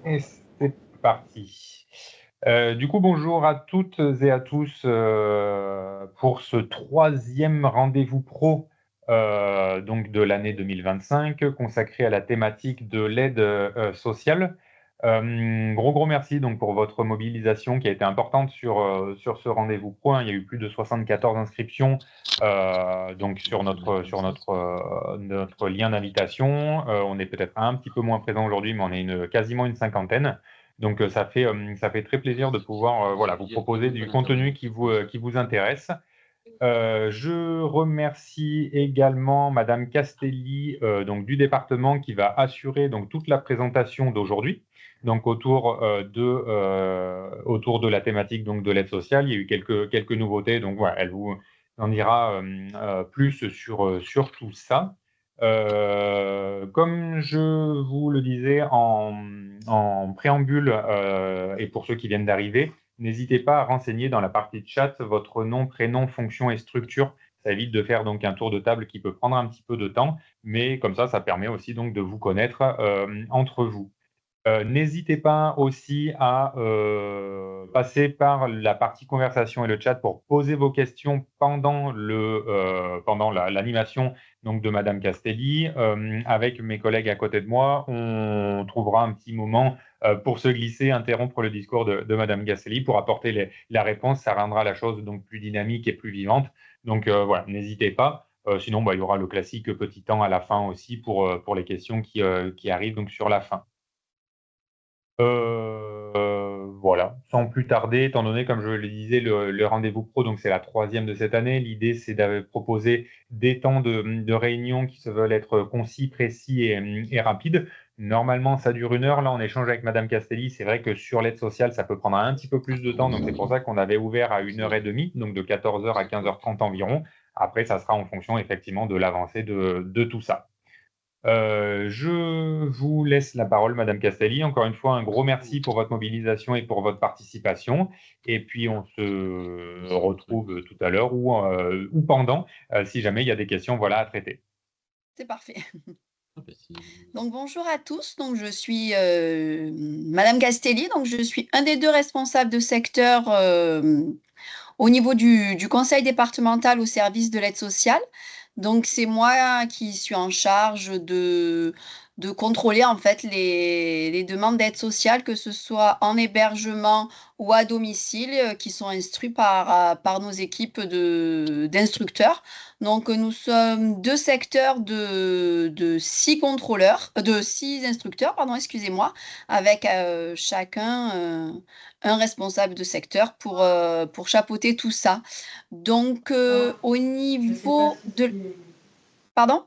Et c'est parti. Du coup, bonjour à toutes et à tous pour ce troisième rendez-vous pro donc de l'année 2025 consacré à la thématique de l'aide sociale. Gros merci donc pour votre mobilisation qui a été importante sur ce rendez-vous pro, hein. Il y a eu plus de 74 inscriptions donc sur notre lien d'invitation. On est peut-être un petit peu moins présent aujourd'hui, mais on est quasiment une cinquantaine. Donc ça fait très plaisir de pouvoir voilà, vous proposer du contenu qui vous intéresse. Je remercie également Madame Castelli donc du département qui va assurer donc toute la présentation d'aujourd'hui. Donc autour de la thématique donc de l'aide sociale, il y a eu quelques nouveautés. Donc voilà, elle vous en dira plus sur tout ça. Comme je vous le disais en préambule et pour ceux qui viennent d'arriver, n'hésitez pas à renseigner dans la partie de chat votre nom, prénom, fonction et structure. Ça évite de faire donc un tour de table qui peut prendre un petit peu de temps, mais comme ça permet aussi donc de vous connaître entre vous. N'hésitez pas aussi à passer par la partie conversation et le chat pour poser vos questions pendant l'animation donc de Madame Castelli. Avec mes collègues à côté de moi, on trouvera un petit moment pour se glisser, interrompre le discours de Madame Castelli pour apporter la réponse. Ça rendra la chose donc plus dynamique et plus vivante. Donc voilà, n'hésitez pas. Sinon, il y aura le classique petit temps à la fin aussi pour les questions qui arrivent donc sur la fin. Voilà, sans plus tarder, étant donné, comme je le disais, le rendez-vous pro, donc c'est la troisième de cette année. L'idée, c'est de proposer des temps de réunion qui se veulent être concis, précis et rapides. Normalement, ça dure 1 heure. Là, on échange avec Madame Castelli. C'est vrai que sur l'aide sociale, ça peut prendre un petit peu plus de temps. Donc, c'est pour ça qu'on avait ouvert à 1 heure et demie, donc de 14 heures à 15h30 environ. Après, ça sera en fonction effectivement de l'avancée de tout ça. Je vous laisse la parole, Madame Castelli. Encore une fois, un gros merci pour votre mobilisation et pour votre participation. Et puis, on se retrouve tout à l'heure ou pendant, si jamais il y a des questions voilà, à traiter. C'est parfait. Donc bonjour à tous, donc je suis Madame Castelli, donc je suis un des deux responsables de secteur au niveau du conseil départemental au service de l'aide sociale. Donc c'est moi qui suis en charge de contrôler en fait les demandes d'aide sociale, que ce soit en hébergement ou à domicile, qui sont instruits par nos équipes d'instructeurs. Donc nous sommes 2 secteurs de 6 contrôleurs, de 6 instructeurs, pardon, excusez-moi, avec chacun un responsable de secteur pour chapeauter tout ça. Donc, au niveau de pardon?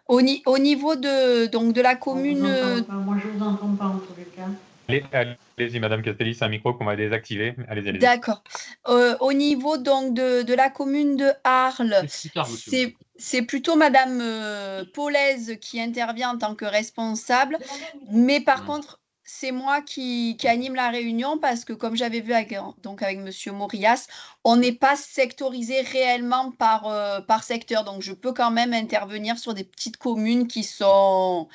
Au niveau de la On vous commune, entend pas. Moi, je vous entends pas en tous les cas. Allez-y, Madame Castelli, c'est un micro qu'on va désactiver. Allez-y. d'accord. Au niveau donc de la commune de Arles, Plus tard, monsieur. c'est plutôt madame, Polaise qui intervient en tant que responsable. Mais par contre, c'est moi qui anime la réunion parce que comme j'avais vu avec monsieur Maurias, on n'est pas sectorisé réellement par secteur. Donc je peux quand même intervenir sur des petites communes qui sont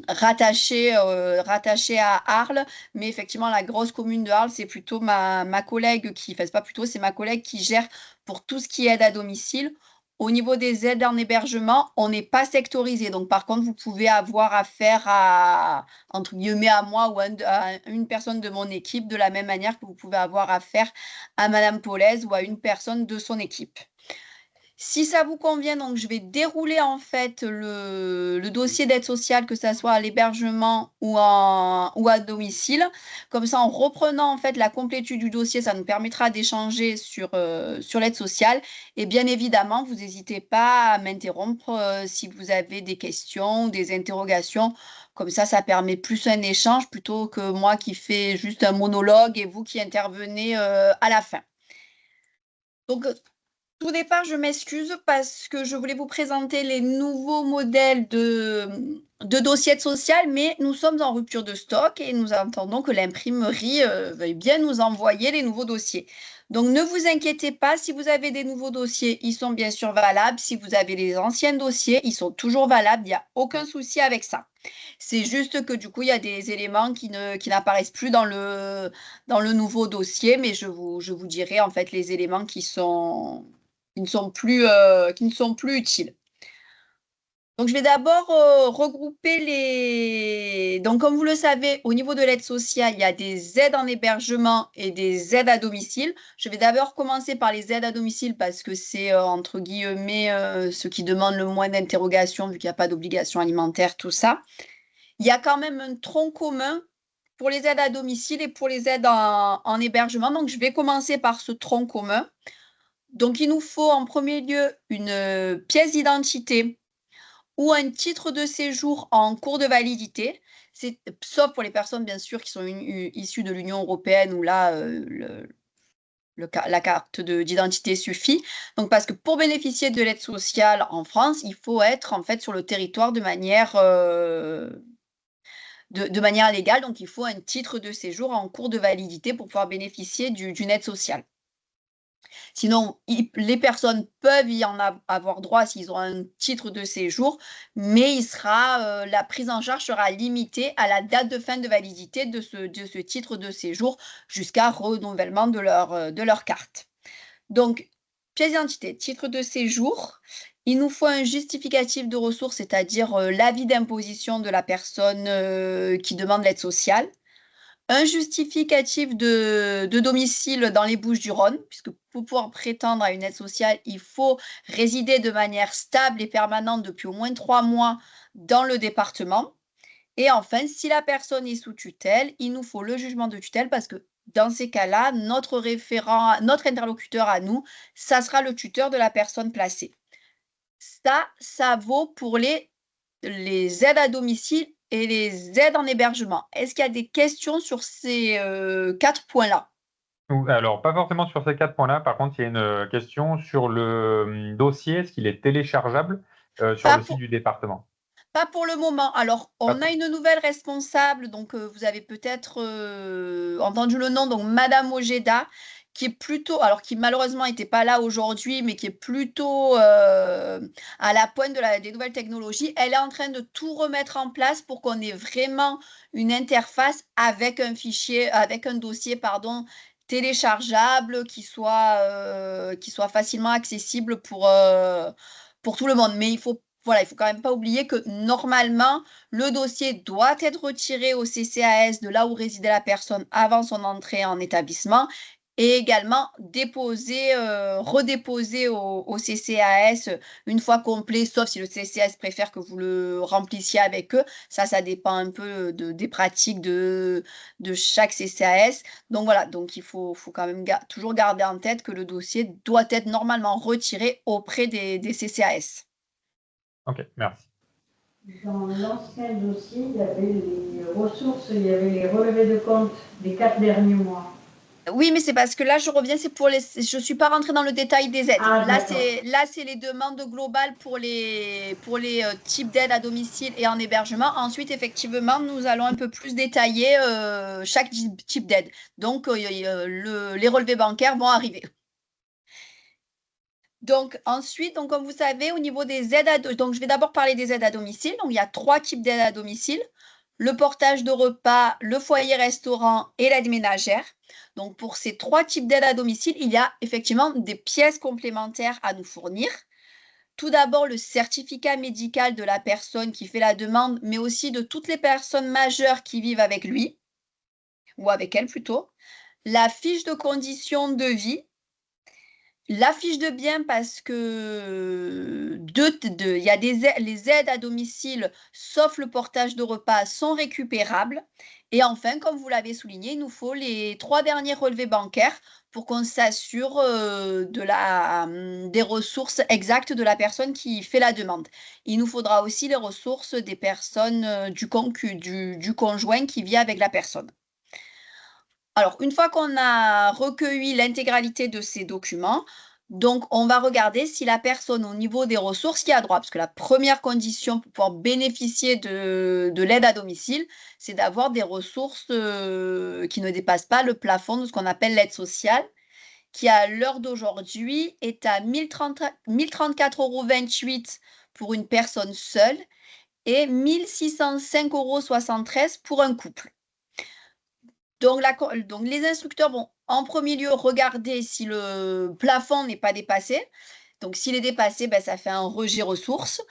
rattachées à Arles. Mais effectivement, la grosse commune de Arles, c'est plutôt ma collègue enfin, c'est pas plutôt, c'est ma collègue qui gère pour tout ce qui est aide à domicile. Au niveau des aides en hébergement, on n'est pas sectorisé. Donc, par contre, vous pouvez avoir affaire à, entre guillemets, à moi ou à une personne de mon équipe, de la même manière que vous pouvez avoir affaire à Madame Polaise ou à une personne de son équipe. Si ça vous convient, donc je vais dérouler en fait le dossier d'aide sociale, que ça soit à l'hébergement ou à domicile. Comme ça, en reprenant en fait la complétude du dossier, ça nous permettra d'échanger sur l'aide sociale. Et bien évidemment, vous n'hésitez pas à m'interrompre si vous avez des questions ou des interrogations. Comme ça permet plus un échange plutôt que moi qui fais juste un monologue et vous qui intervenez à la fin. Donc, tout départ, je m'excuse parce que je voulais vous présenter les nouveaux modèles de dossiers de social, mais nous sommes en rupture de stock et nous attendons que l'imprimerie veuille bien nous envoyer les nouveaux dossiers. Donc, ne vous inquiétez pas, si vous avez des nouveaux dossiers, ils sont bien sûr valables. Si vous avez les anciens dossiers, ils sont toujours valables. Il n'y a aucun souci avec ça. C'est juste que du coup, il y a des éléments qui n'apparaissent plus dans le nouveau dossier, mais je vous dirai en fait les éléments qui ne sont plus utiles. Donc, je vais d'abord regrouper les… Donc, comme vous le savez, au niveau de l'aide sociale, il y a des aides en hébergement et des aides à domicile. Je vais d'abord commencer par les aides à domicile parce que c'est, entre guillemets, ce qui demande le moins d'interrogations vu qu'il n'y a pas d'obligation alimentaire, tout ça. Il y a quand même un tronc commun pour les aides à domicile et pour les aides en hébergement. Donc, je vais commencer par ce tronc commun. Donc, il nous faut en premier lieu une pièce d'identité ou un titre de séjour en cours de validité, sauf pour les personnes, bien sûr, qui sont issues de l'Union européenne, où là, la carte d'identité suffit. Donc, parce que pour bénéficier de l'aide sociale en France, il faut être en fait sur le territoire de manière légale. Donc, il faut un titre de séjour en cours de validité pour pouvoir bénéficier d'une aide sociale. Sinon, les personnes peuvent y en avoir droit s'ils ont un titre de séjour, mais la prise en charge sera limitée à la date de fin de validité de ce titre de séjour jusqu'à renouvellement de leur carte. Donc, pièce d'identité, titre de séjour. Il nous faut un justificatif de ressources, c'est-à-dire l'avis d'imposition de la personne qui demande l'aide sociale. Un justificatif de domicile dans les Bouches-du-Rhône, puisque pour pouvoir prétendre à une aide sociale, il faut résider de manière stable et permanente depuis au moins 3 mois dans le département. Et enfin, si la personne est sous tutelle, il nous faut le jugement de tutelle parce que dans ces cas-là, notre interlocuteur à nous, ça sera le tuteur de la personne placée. Ça vaut pour les aides à domicile et les aides en hébergement. Est-ce qu'il y a des questions sur ces 4 points-là? Alors, pas forcément sur ces 4 points-là. Par contre, il y a une question sur le dossier. Est-ce qu'il est téléchargeable sur le site du département? Pas pour le moment. Alors, on Pas- a une nouvelle responsable, donc vous avez peut-être entendu le nom, donc Madame Ojeda, qui malheureusement n'était pas là aujourd'hui, mais qui est plutôt à la pointe des nouvelles technologies. Elle est en train de tout remettre en place pour qu'on ait vraiment une interface avec un fichier, avec un dossier, pardon, téléchargeable qui soit facilement accessible pour tout le monde. Mais il faut quand même pas oublier que normalement, le dossier doit être retiré au CCAS de là où résidait la personne avant son entrée en établissement et également redéposé au CCAS une fois complet, sauf si le CCAS préfère que vous le remplissiez avec eux. Ça dépend un peu des pratiques de chaque CCAS. Donc voilà, donc il faut quand même toujours garder en tête que le dossier doit être normalement retiré auprès des CCAS. Ok, merci. Dans l'ancien dossier, il y avait les ressources, il y avait les relevés de compte des 4 derniers mois. Oui, mais c'est parce que là, je reviens, je suis pas rentrée dans le détail des aides. Ah, Là, d'accord. c'est les demandes globales pour les types d'aides à domicile et en hébergement. Ensuite, effectivement, nous allons un peu plus détailler chaque type d'aide. Donc, les relevés bancaires vont arriver. Donc, ensuite, comme vous savez, au niveau des aides donc je vais d'abord parler des aides à domicile. Donc, il y a 3 types d'aides à domicile. Le portage de repas, le foyer-restaurant et l'aide ménagère. Donc, pour ces 3 types d'aides à domicile, il y a effectivement des pièces complémentaires à nous fournir. Tout d'abord, le certificat médical de la personne qui fait la demande, mais aussi de toutes les personnes majeures qui vivent avec lui, ou avec elle plutôt. La fiche de conditions de vie. La fiche de bien parce que il y a les aides à domicile, sauf le portage de repas, sont récupérables. Et enfin, comme vous l'avez souligné, il nous faut les 3 derniers relevés bancaires pour qu'on s'assure des ressources exactes de la personne qui fait la demande. Il nous faudra aussi les ressources des personnes du conjoint qui vit avec la personne. Alors, une fois qu'on a recueilli l'intégralité de ces documents, Donc, on va regarder si la personne, au niveau des ressources, y a droit. Parce que la première condition pour pouvoir bénéficier de l'aide à domicile, c'est d'avoir des ressources qui ne dépassent pas le plafond de ce qu'on appelle l'aide sociale, qui à l'heure d'aujourd'hui est à 1034,28 € pour une personne seule et 1605,73 € pour un couple. Donc, les instructeurs vont en premier lieu regarder si le plafond n'est pas dépassé. Donc, s'il est dépassé, ça fait un rejet ressources.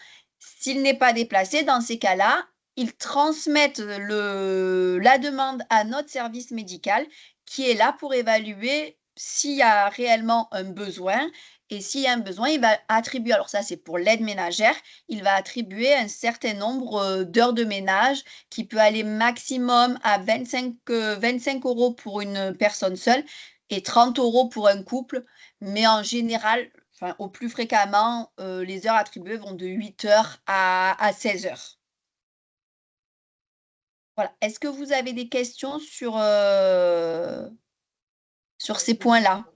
S'il n'est pas déplacé, dans ces cas-là, ils transmettent la demande à notre service médical qui est là pour évaluer s'il y a réellement un besoin. Et s'il y a un besoin, il va attribuer, alors ça c'est pour l'aide ménagère, il va attribuer un certain nombre d'heures de ménage qui peut aller maximum à 25 € pour une personne seule et 30 € pour un couple. Mais en général, au plus fréquemment, les heures attribuées vont de 8 heures à 16 heures. Voilà. Est-ce que vous avez des questions sur ces points-là?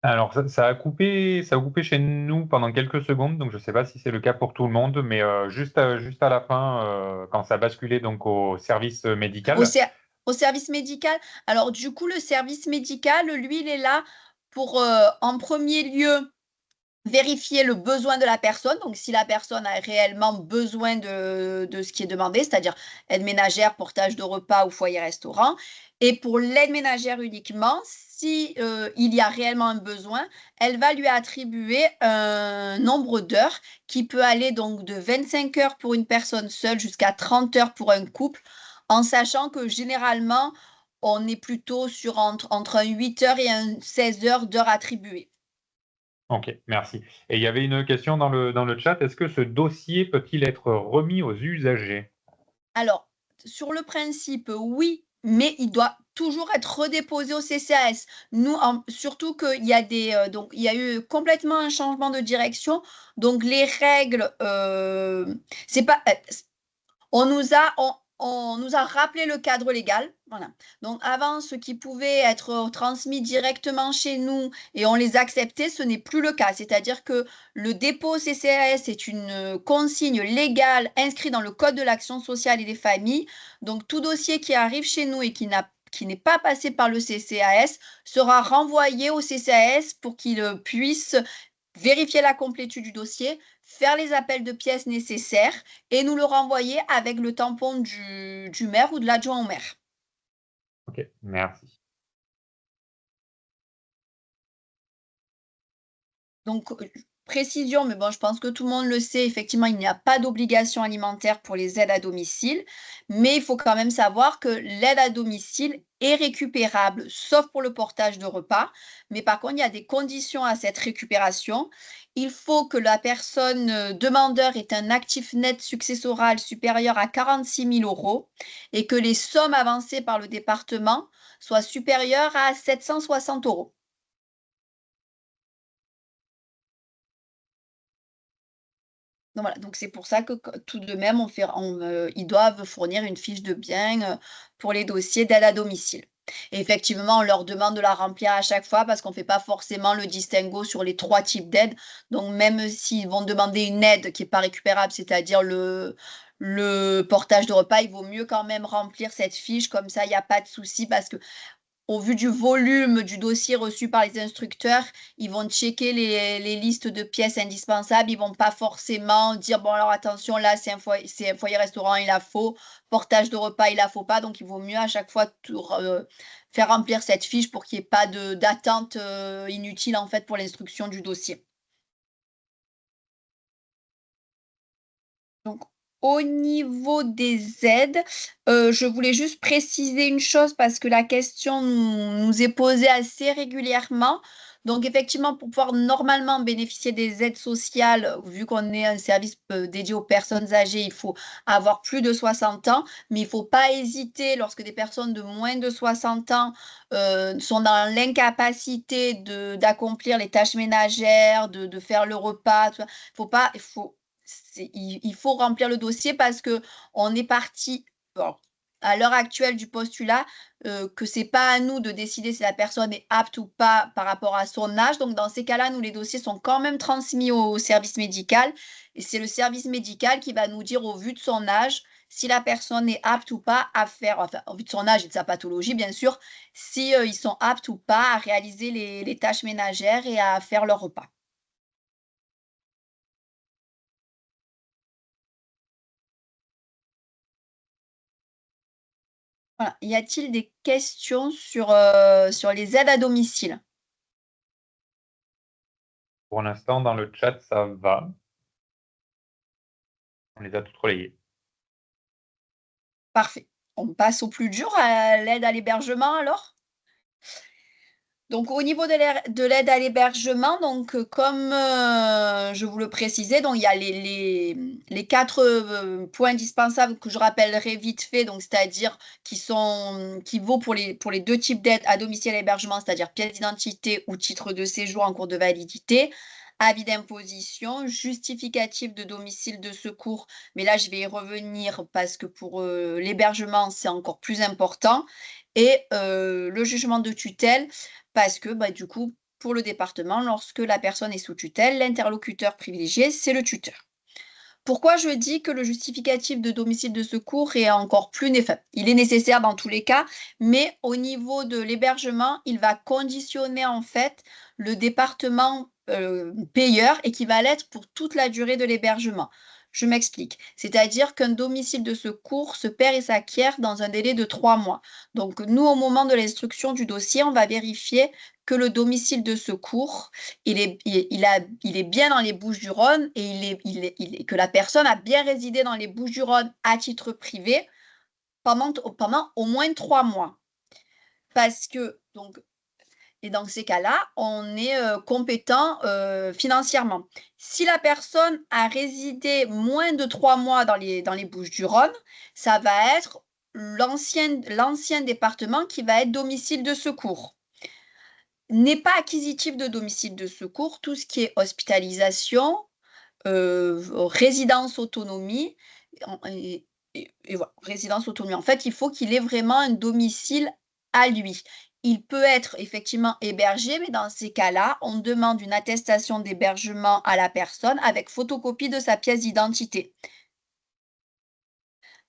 Alors, ça a coupé chez nous pendant quelques secondes, donc je ne sais pas si c'est le cas pour tout le monde, mais juste à la fin, quand ça a basculé donc au service Au, médical. au service médical. Alors, du coup, le service médical, lui, il est là pour, en premier lieu, vérifier le besoin de la personne. Donc, si la personne a réellement besoin de ce qui est demandé, c'est-à-dire aide ménagère, portage de repas ou foyer-restaurant. Et pour l'aide ménagère uniquement, si il y a réellement un besoin, elle va lui attribuer un nombre d'heures qui peut aller donc de 25 heures pour une personne seule jusqu'à 30 heures pour un couple, en sachant que généralement, on est plutôt sur entre un 8 heures et un 16 heures d'heures attribuées. Ok, merci. Et il y avait une question dans le chat. Est-ce que ce dossier peut-il être remis aux usagers? Alors, sur le principe, oui, mais il doit toujours être redéposé au CCAS. Nous, surtout qu'il y a donc il y a eu complètement un changement de direction. Donc les règles, c'est pas, on nous a rappelé le cadre légal. Voilà. Donc avant, ce qui pouvait être transmis directement chez nous et on les acceptait, ce n'est plus le cas. C'est-à-dire que le dépôt CCAS est une consigne légale inscrite dans le Code de l'action sociale et des familles. Donc tout dossier qui arrive chez nous et qui n'est pas passé par le CCAS sera renvoyé au CCAS pour qu'il puisse vérifier la complétude du dossier, faire les appels de pièces nécessaires et nous le renvoyer avec le tampon du maire ou de l'adjoint au maire. Ok, merci. Donc, précision, mais bon, je pense que tout le monde le sait, effectivement, il n'y a pas d'obligation alimentaire pour les aides à domicile, mais il faut quand même savoir que l'aide à domicile est récupérable, sauf pour le portage de repas. Mais par contre, il y a des conditions à cette récupération. Il faut que la personne demandeur ait un actif net successoral supérieur à 46 000 € et que les sommes avancées par le département soient supérieures à 760 €. Donc voilà, donc c'est pour ça que tout de même, ils doivent fournir une fiche de bien pour les dossiers d'aide à domicile. Et effectivement, on leur demande de la remplir à chaque fois parce qu'on ne fait pas forcément le distinguo sur les 3 types d'aides. Donc même s'ils vont demander une aide qui n'est pas récupérable, c'est-à-dire le portage de repas, il vaut mieux quand même remplir cette fiche, comme ça il n'y a pas de souci parce que au vu du volume du dossier reçu par les instructeurs, ils vont checker les listes de pièces indispensables. Ils vont pas forcément dire, bon, alors attention, là, c'est un foyer-restaurant, il la faut. Portage de repas, il la faut pas. Donc, il vaut mieux à chaque fois faire remplir cette fiche pour qu'il n'y ait pas d'attente inutile, en fait, pour l'instruction du dossier. Donc, au niveau des aides, je voulais juste préciser une chose parce que la question nous est posée assez régulièrement. Donc, effectivement, pour pouvoir normalement bénéficier des aides sociales, vu qu'on est un service dédié aux personnes âgées, il faut avoir plus de 60 ans, mais il ne faut pas hésiter lorsque des personnes de moins de 60 ans sont dans l'incapacité d'accomplir les tâches ménagères, de faire le repas. Il faut remplir le dossier parce qu'on est parti. à l'heure actuelle du postulat que c'est pas à nous de décider si la personne est apte ou pas par rapport à son âge. Donc, dans ces cas-là, nous, les dossiers sont quand même transmis au service médical. Et c'est le service médical qui va nous dire, au vu de son âge, si la personne est apte ou pas à faire, enfin, au vu de son âge et de sa pathologie, bien sûr, si ils sont aptes ou pas à réaliser les tâches ménagères et à faire leur repas. Voilà. Y a-t-il des questions sur les aides à domicile? Pour l'instant, dans le chat, ça va. On les a toutes relayées. Parfait. On passe au plus dur, à l'aide à l'hébergement alors? Donc au niveau de l'aide à l'hébergement, donc comme je vous le précisais, donc il y a les 4 points indispensables que je rappellerai vite fait, donc c'est-à-dire qui vaut pour les 2 types d'aide à domicile et hébergement, c'est-à-dire pièce d'identité ou titre de séjour en cours de validité, avis d'imposition, justificatif de domicile de secours, mais là je vais y revenir parce que pour l'hébergement, c'est encore plus important, et le jugement de tutelle parce que, bah, du coup, pour le département, lorsque la personne est sous tutelle, l'interlocuteur privilégié, c'est le tuteur. Pourquoi je dis que le justificatif de domicile de secours est encore plus il est nécessaire dans tous les cas, mais au niveau de l'hébergement, il va conditionner en fait le département payeur et qui va l'être pour toute la durée de l'hébergement. Je m'explique. C'est-à-dire qu'un domicile de secours se perd et s'acquiert dans un délai de 3 mois. Donc, nous, au moment de l'instruction du dossier, on va vérifier que le domicile de secours il est bien dans les Bouches-du-Rhône et que la personne a bien résidé dans les Bouches-du-Rhône à titre privé pendant au moins 3 mois. Parce que, donc, et dans ces cas-là, on est compétent financièrement. Si la personne a résidé moins de 3 mois dans les Bouches-du-Rhône, ça va être l'ancien département qui va être domicile de secours. N'est pas acquisitif de domicile de secours tout ce qui est hospitalisation, résidence autonomie et voilà, résidence autonomie. En fait, il faut qu'il ait vraiment un domicile à lui. Il peut être effectivement hébergé, mais dans ces cas-là, on demande une attestation d'hébergement à la personne avec photocopie de sa pièce d'identité.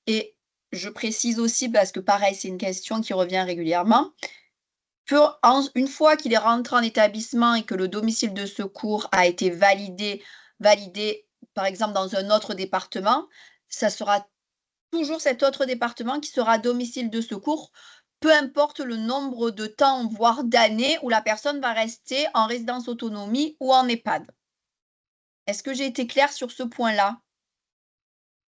Et je précise aussi, parce que pareil, c'est une question qui revient régulièrement, une fois qu'il est rentré en établissement et que le domicile de secours a été validé, par exemple dans un autre département, ça sera toujours cet autre département qui sera domicile de secours, peu importe le nombre de temps, voire d'années, où la personne va rester en résidence autonomie ou en EHPAD. Est-ce que j'ai été claire sur ce point-là?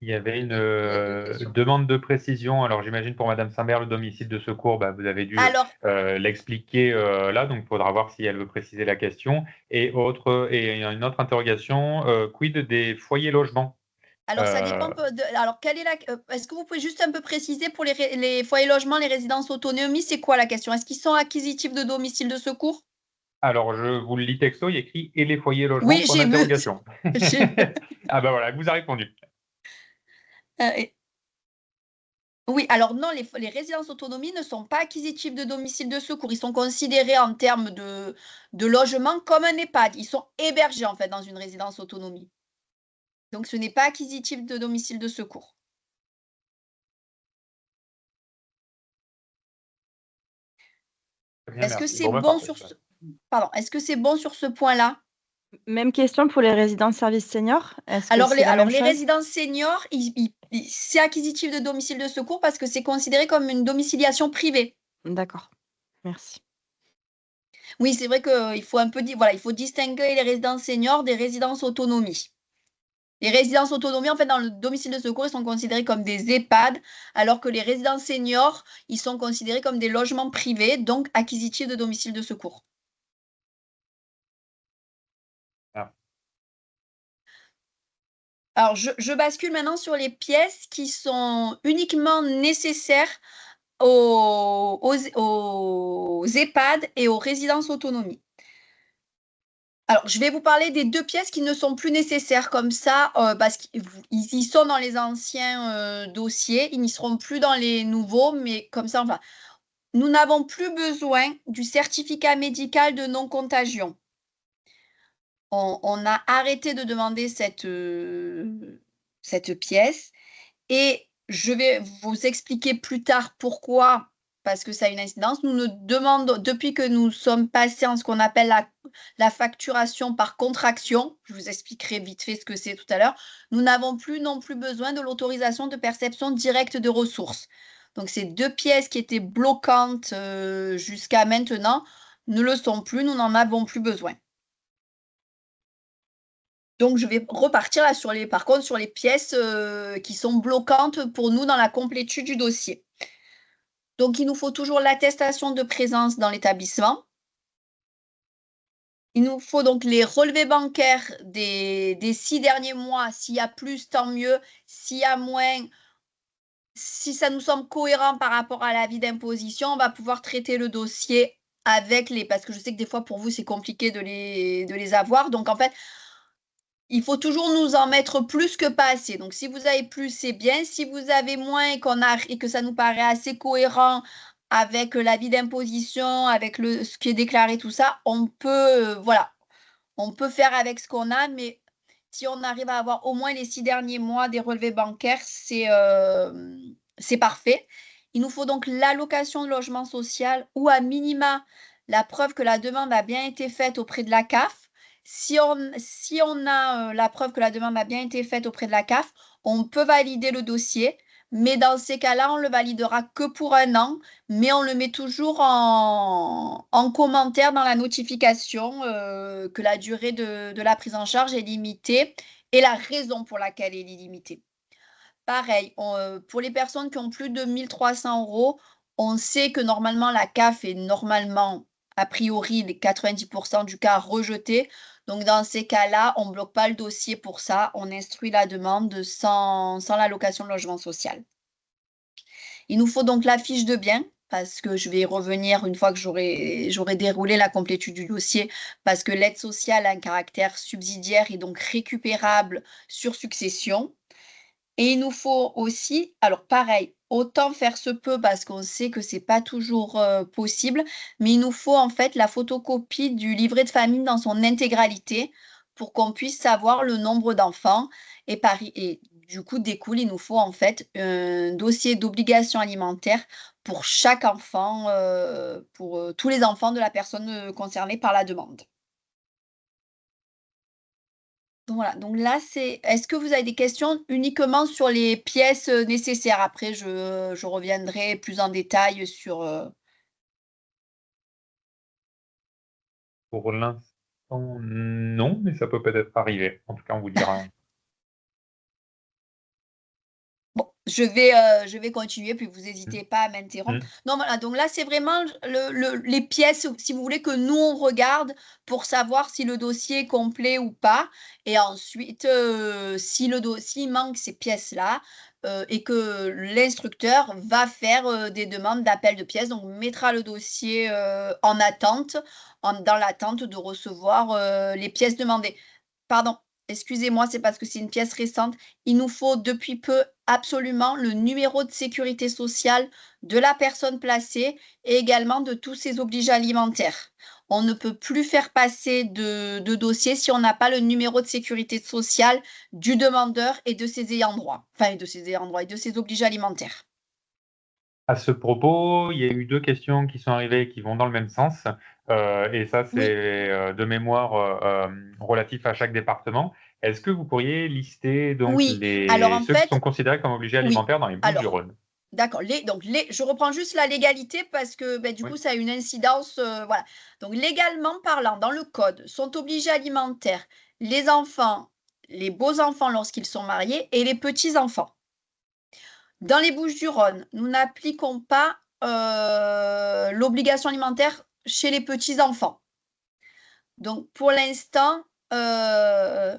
Il y avait une demande de précision. Alors, j'imagine pour Madame Simbert, le domicile de secours, bah, vous avez dû Alors, l'expliquer là, donc il faudra voir si elle veut préciser la question. Et une autre interrogation, quid des foyers logements? ça dépend alors, est-ce que vous pouvez juste un peu préciser pour les foyers logements, les résidences autonomie, c'est quoi la question? Est-ce qu'ils sont acquisitifs de domicile de secours? Alors, je vous le lis texto, il y a écrit « Et les foyers logements ?» Oui, j'ai vu. J'ai vu. Ah bah voilà, elle vous a répondu. Et oui, alors non, les résidences autonomie ne sont pas acquisitifs de domicile de secours. Ils sont considérés en termes de logement comme un EHPAD. Ils sont hébergés en fait dans une résidence autonomie. Donc ce n'est pas acquisitif de domicile de secours. Très bien, Est-ce que merci. c'est Bon, bah, bon parfait. sur ce pardon, est-ce que c'est bon sur ce point-là? Même question pour les résidences services seniors. Est-ce que Alors c'est la même les chose? résidences seniors, c'est acquisitif de domicile de secours parce que c'est considéré comme une domiciliation privée. D'accord, merci. Oui, c'est vrai qu'il faut un peu voilà, il faut distinguer les résidences seniors des résidences autonomie. Les résidences autonomie, en fait, dans le domicile de secours, ils sont considérés comme des EHPAD, alors que les résidences seniors, ils sont considérés comme des logements privés, donc acquisitifs de domicile de secours. Ah. Alors, je bascule maintenant sur les pièces qui sont uniquement nécessaires aux EHPAD et aux résidences autonomie. Alors, je vais vous parler des 2 pièces qui ne sont plus nécessaires comme ça, parce qu'ils y sont dans les anciens, dossiers. Ils n'y seront plus dans les nouveaux, mais comme ça, enfin, nous n'avons plus besoin du certificat médical de non-contagion. On a arrêté de demander cette pièce et je vais vous expliquer plus tard pourquoi, parce que ça a une incidence. Nous ne demandons, depuis que nous sommes passés en ce qu'on appelle la facturation par contraction, je vous expliquerai vite fait ce que c'est tout à l'heure, nous n'avons plus non plus besoin de l'autorisation de perception directe de ressources. Donc ces 2 pièces qui étaient bloquantes jusqu'à maintenant ne le sont plus, nous n'en avons plus besoin. Donc je vais repartir là par contre sur les pièces qui sont bloquantes pour nous dans la complétude du dossier. Donc il nous faut toujours l'attestation de présence dans l'établissement. Il nous faut donc les relevés bancaires des 6 derniers mois. S'il y a plus, tant mieux. S'il y a moins, si ça nous semble cohérent par rapport à l'avis d'imposition, on va pouvoir traiter le dossier avec parce que je sais que des fois pour vous c'est compliqué de les avoir. Donc en fait, il faut toujours nous en mettre plus que pas assez. Donc, si vous avez plus, c'est bien. Si vous avez moins et que ça nous paraît assez cohérent avec l'avis d'imposition, avec ce qui est déclaré, tout ça, on peut, voilà, on peut faire avec ce qu'on a, mais si on arrive à avoir au moins les 6 derniers mois des relevés bancaires, c'est parfait. Il nous faut donc l'allocation de logement social ou à minima la preuve que la demande a bien été faite auprès de la CAF. Si on a la preuve que la demande a bien été faite auprès de la CAF, on peut valider le dossier, mais dans ces cas-là, on le validera que pour 1 an, mais on le met toujours en commentaire dans la notification que la durée de la prise en charge est limitée et la raison pour laquelle elle est limitée. Pareil, pour les personnes qui ont plus de 1 300 €, on sait que normalement la CAF est normalement, a priori, les 90% du cas rejetée. Donc dans ces cas-là, on ne bloque pas le dossier pour ça, on instruit la demande sans l'allocation de logement social. Il nous faut donc la fiche de bien, parce que je vais y revenir une fois que j'aurai déroulé la complétude du dossier, parce que l'aide sociale a un caractère subsidiaire et donc récupérable sur succession. Et il nous faut aussi, alors pareil, autant faire se peut parce qu'on sait que c'est pas toujours possible, mais il nous faut en fait la photocopie du livret de famille dans son intégralité pour qu'on puisse savoir le nombre d'enfants. Et du coup, découle, il nous faut en fait un dossier d'obligation alimentaire pour chaque enfant, pour tous les enfants de la personne concernée par la demande. Donc voilà, donc là, est-ce que vous avez des questions uniquement sur les pièces, nécessaires? Après je reviendrai plus en détail sur, Pour l'instant, non, mais ça peut peut-être arriver. En tout cas, on vous dira. bon, je vais continuer, puis vous n'hésitez pas à m'interrompre. Mmh. Non, voilà, donc là, c'est vraiment les pièces, si vous voulez, que nous, on regarde pour savoir si le dossier est complet ou pas. Et ensuite, s'il manque ces pièces-là, et que l'instructeur va faire des demandes d'appel de pièces, donc mettra le dossier en attente, dans l'attente de recevoir les pièces demandées. Pardon, excusez-moi, c'est parce que c'est une pièce récente. Il nous faut depuis peu absolument le numéro de sécurité sociale de la personne placée et également de tous ses obligés alimentaires. On ne peut plus faire passer de dossier si on n'a pas le numéro de sécurité sociale du demandeur et de ses ayants droit, enfin de ses ayants droit et de ses obligés alimentaires. À ce propos, il y a eu 2 questions qui sont arrivées qui vont dans le même sens, et ça, Oui, c'est, de mémoire, relatif à chaque département. Est-ce que vous pourriez lister donc oui. Alors en ceux qui sont fait, considérés comme obligés oui. alimentaires dans les Alors, Bouches-du-Rhône? d'accord, je reprends juste la légalité parce que, du Oui. coup, ça a une incidence, voilà. Donc légalement parlant, dans le code, sont obligés alimentaires les enfants, les beaux-enfants lorsqu'ils sont mariés et les petits-enfants. Dans les Bouches-du-Rhône, nous n'appliquons pas, l'obligation alimentaire chez les petits-enfants. Donc pour l'instant, je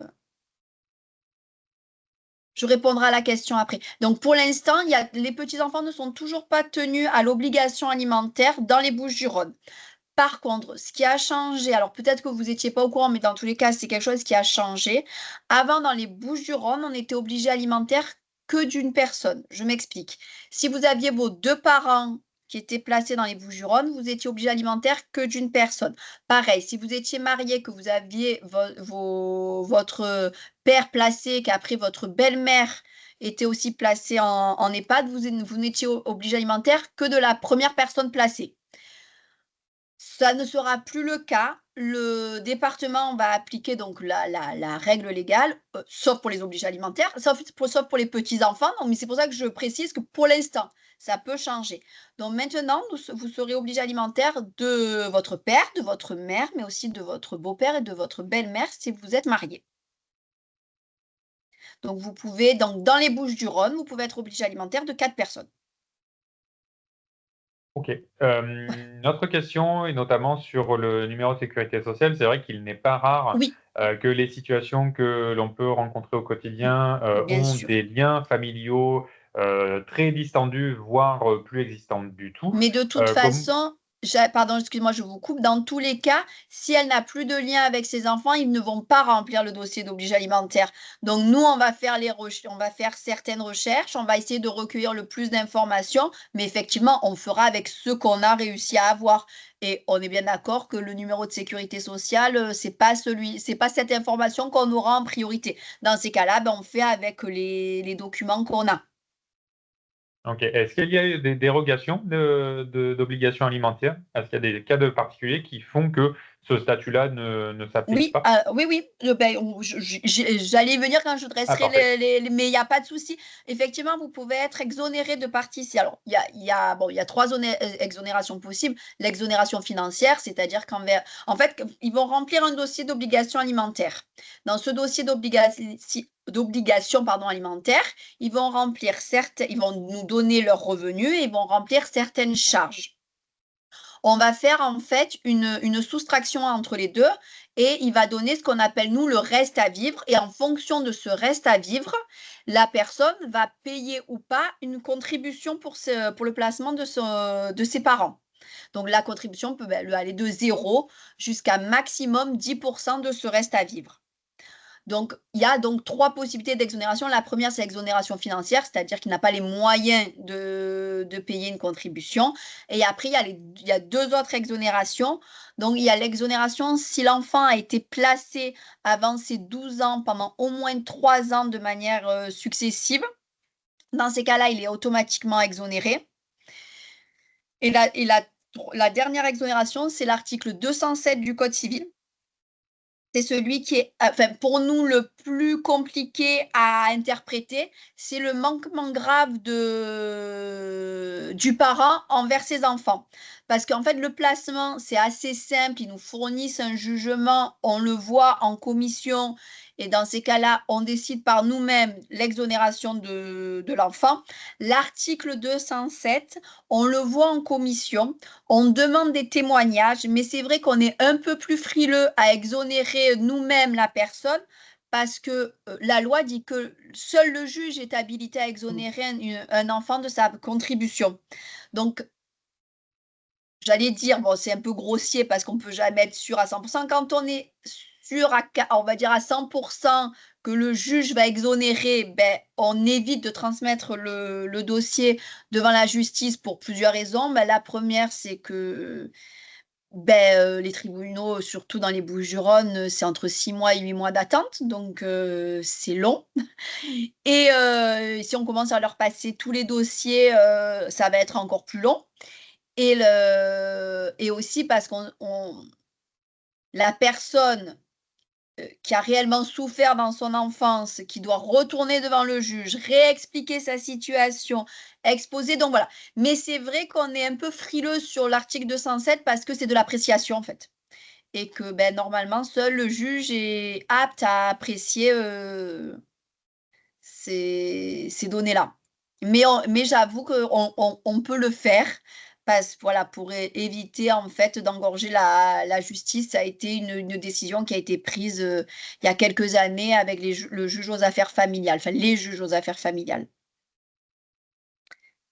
répondrai à la question après. Donc pour l'instant, les petits-enfants ne sont toujours pas tenus à l'obligation alimentaire dans les Bouches-du-Rhône. Par contre, ce qui a changé, alors peut-être que vous n'étiez pas au courant, mais dans tous les cas, c'est quelque chose qui a changé. Avant, dans les Bouches-du-Rhône, on était obligé alimentaire que d'une personne. Je m'explique. Si vous aviez vos 2 parents qui étaient placés dans les Bouches-du-Rhône, vous étiez obligé alimentaire que d'une personne. Pareil, si vous étiez marié, que vous aviez votre père placé, qu'après votre belle-mère était aussi placée en EHPAD, vous n'étiez obligé alimentaire que de la première personne placée. Ça ne sera plus le cas. Le département va appliquer donc la règle légale, sauf pour les obligés alimentaires, sauf pour les petits-enfants. Donc, mais c'est pour ça que je précise que pour l'instant, ça peut changer. Donc maintenant, vous serez obligé alimentaire de votre père, de votre mère, mais aussi de votre beau-père et de votre belle-mère si vous êtes mariés. Donc vous pouvez, donc dans les Bouches-du-Rhône, vous pouvez être obligé alimentaire de 4 personnes. Ok. Notre question, et notamment sur le numéro de sécurité sociale, c'est vrai qu'il n'est pas rare Oui, que les situations que l'on peut rencontrer au quotidien bien ont sûr. des liens familiaux très distendus, voire plus existants du tout. Mais de toute Comme... façon, pardon, excuse-moi, je vous coupe. Dans tous les cas, si elle n'a plus de lien avec ses enfants, ils ne vont pas remplir le dossier d'obligé alimentaire. Donc nous, on va faire certaines recherches, on va essayer de recueillir le plus d'informations, mais effectivement, on fera avec ce qu'on a réussi à avoir. Et on est bien d'accord que le numéro de sécurité sociale, c'est pas cette information qu'on aura en priorité. Dans ces cas-là, ben, on fait avec les documents qu'on a. Ok. Est-ce qu'il y a eu des dérogations d'obligations alimentaires? Est-ce qu'il y a des cas de particuliers qui font que ce statut-là ne s'applique Oui, pas? oui, ben, j'allais y venir quand je Ah, dresserai parfait. mais il n'y a pas de souci. Effectivement, vous pouvez être exonéré de partie ici. Alors, bon, il y a 3 exonérations possibles. L'exonération financière, c'est-à-dire en fait, ils vont remplir un dossier d'obligation alimentaire. Dans ce dossier d'obligation, pardon, alimentaire, ils vont nous donner leurs revenus et ils vont remplir certaines charges. On va faire en fait une soustraction entre les deux et il va donner ce qu'on appelle nous le reste à vivre. Et en fonction de ce reste à vivre, la personne va payer ou pas une contribution pour le placement de ses parents. Donc la contribution peut aller de 0 jusqu'à maximum 10% de ce reste à vivre. Donc, il y a donc 3 possibilités d'exonération. La première, c'est l'exonération financière, c'est-à-dire qu'il n'a pas les moyens de payer une contribution. Et après, il y a 2 autres exonérations. Donc, il y a l'exonération si l'enfant a été placé avant ses 12 ans pendant au moins 3 ans de manière successive. Dans ces cas-là, il est automatiquement exonéré. Et la dernière exonération, c'est l'article 207 du Code civil. C'est celui qui est, enfin, pour nous, le plus compliqué à interpréter. C'est le manquement grave du parent envers ses enfants. Parce qu'en fait, le placement, c'est assez simple. Ils nous fournissent un jugement, on le voit en commission. Et dans ces cas-là, on décide par nous-mêmes l'exonération de l'enfant. L'article 207, on le voit en commission. On demande des témoignages, mais c'est vrai qu'on est un peu plus frileux à exonérer nous-mêmes la personne parce que la loi dit que seul le juge est habilité à exonérer un enfant de sa contribution. Donc, j'allais dire, bon, c'est un peu grossier parce qu'on ne peut jamais être sûr à 100%. Quand on est sûr, on va dire à 100% que le juge va exonérer, ben, on évite de transmettre le dossier devant la justice pour plusieurs raisons. Ben, la première, c'est que les tribunaux, surtout dans les Bouches-du-Rhône, c'est entre 6 mois et 8 mois d'attente, donc c'est long. Et si on commence à leur passer tous les dossiers, ça va être encore plus long. Et aussi parce la personne qui a réellement souffert dans son enfance, qui doit retourner devant le juge, réexpliquer sa situation, exposer, donc voilà. Mais c'est vrai qu'on est un peu frileux sur l'article 207 parce que c'est de l'appréciation en fait. Et que normalement, seul le juge est apte à apprécier ces données-là. Mais j'avoue qu'on peut le faire voilà, pour éviter en fait d'engorger la justice. Ça a été une décision qui a été prise il y a quelques années avec le juge aux affaires familiales, enfin les juges aux affaires familiales.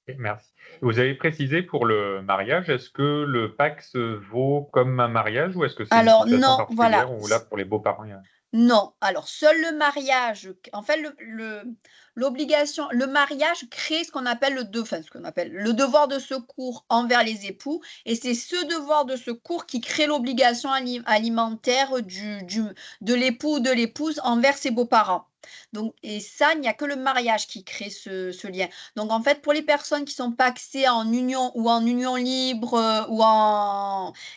Ok, merci. Vous avez précisé pour le mariage, est-ce que le PACS vaut comme un mariage ou est-ce que c'est une Alors situation non, voilà. particulière ou là, pour les beaux-parents, Non, alors seul le mariage, en fait, l'obligation, le mariage crée ce qu'on appelle le devoir de secours envers les époux, et c'est ce devoir de secours qui crée l'obligation alimentaire de l'époux ou de l'épouse envers ses beaux-parents. Donc, et ça, il n'y a que le mariage qui crée ce lien. Donc, en fait, pour les personnes qui sont pacsées en union ou en union libre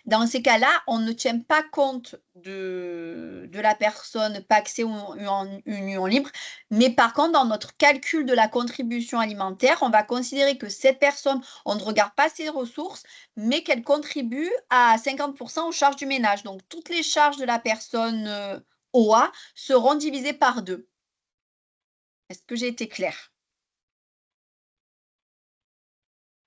dans ces cas-là, on ne tient pas compte de la personne pacsée ou en union libre, mais par contre, dans notre calcul de la contribution alimentaire, on va considérer que cette personne, on ne regarde pas ses ressources, mais qu'elle contribue à 50% aux charges du ménage. Donc, toutes les charges de la personne OA seront divisées par 2. Est-ce que j'ai été claire?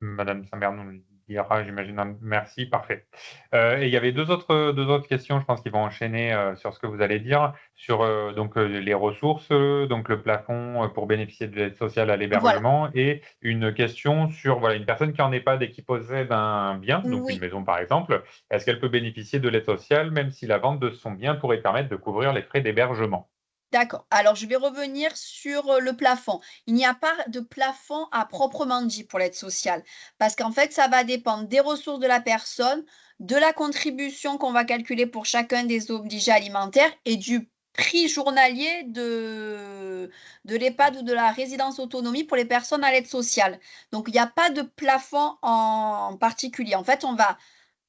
Madame Saint-Bert nous le dira, j'imagine. Merci, parfait. Et il y avait deux autres questions, je pense, qui vont enchaîner sur ce que vous allez dire, sur donc les ressources, donc le plafond pour bénéficier de l'aide sociale à Voilà. l'hébergement, et une question sur voilà, une personne qui en EHPAD et qui possède un bien, donc une Oui. maison par exemple, est-ce qu'elle peut bénéficier de l'aide sociale, même si la vente de son bien pourrait permettre de couvrir les frais d'hébergement? D'accord. Alors, je vais revenir sur le plafond. Il n'y a pas de plafond à proprement dit pour l'aide sociale, parce qu'en fait, ça va dépendre des ressources de la personne, de la contribution qu'on va calculer pour chacun des obligés alimentaires et du prix journalier de l'EHPAD ou de la résidence autonomie pour les personnes à l'aide sociale. Donc, il n'y a pas de plafond en particulier. En fait, on va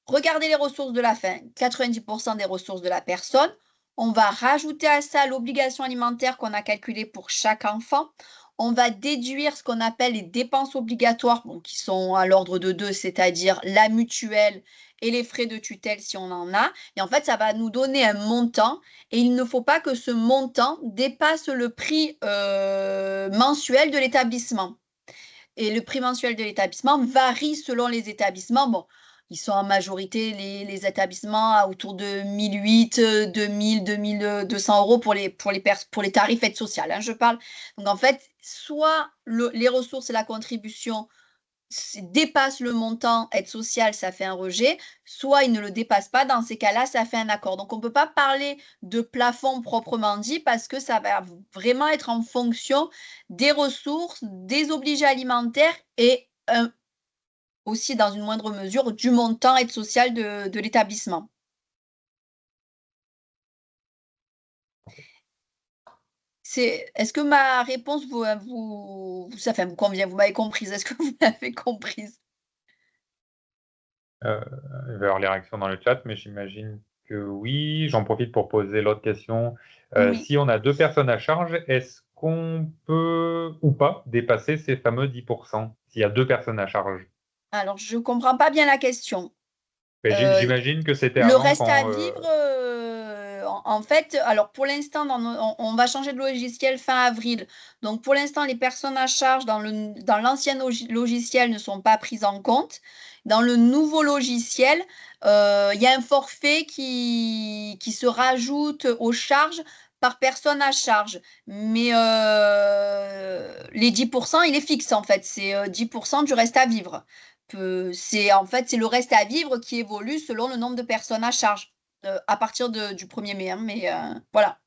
regarder les ressources de la fin, 90% des ressources de la personne. On va rajouter à ça l'obligation alimentaire qu'on a calculée pour chaque enfant. On va déduire ce qu'on appelle les dépenses obligatoires, bon, qui sont à l'ordre de 2, c'est-à-dire la mutuelle et les frais de tutelle si on en a. Et en fait, ça va nous donner un montant. Et il ne faut pas que ce montant dépasse le prix mensuel de l'établissement. Et le prix mensuel de l'établissement varie selon les établissements. Bon, ils sont en majorité les établissements à autour de 1 800, 2 000, 2 200 € pour les tarifs aide sociale, hein, je parle. Donc en fait, soit les ressources et la contribution dépassent le montant aide sociale, ça fait un rejet, soit ils ne le dépassent pas, dans ces cas-là, ça fait un accord. Donc on ne peut pas parler de plafond proprement dit parce que ça va vraiment être en fonction des ressources, des obligés alimentaires et aussi, dans une moindre mesure, du montant aide sociale de l'établissement. Est-ce que ma réponse vous convient? Vous m'avez comprise? Est-ce que vous m'avez comprise? Je vais avoir les réactions dans le chat, mais j'imagine que oui. J'en profite pour poser l'autre question. Oui. Si on a 2 personnes à charge, est-ce qu'on peut ou pas dépasser ces fameux 10% s'il y a 2 personnes à charge? Alors, je ne comprends pas bien la question. Mais j'imagine que c'était Le avant reste à quand, vivre, en fait, alors pour l'instant, on va changer de logiciel fin avril. Donc pour l'instant, les personnes à charge dans l'ancien logiciel ne sont pas prises en compte. Dans le nouveau logiciel, il y a un forfait qui se rajoute aux charges par personne à charge. Mais les 10%, il est fixe en fait. C'est 10% du reste à vivre. C'est le reste à vivre qui évolue selon le nombre de personnes à charge, à partir du 1er mai, hein, mais voilà.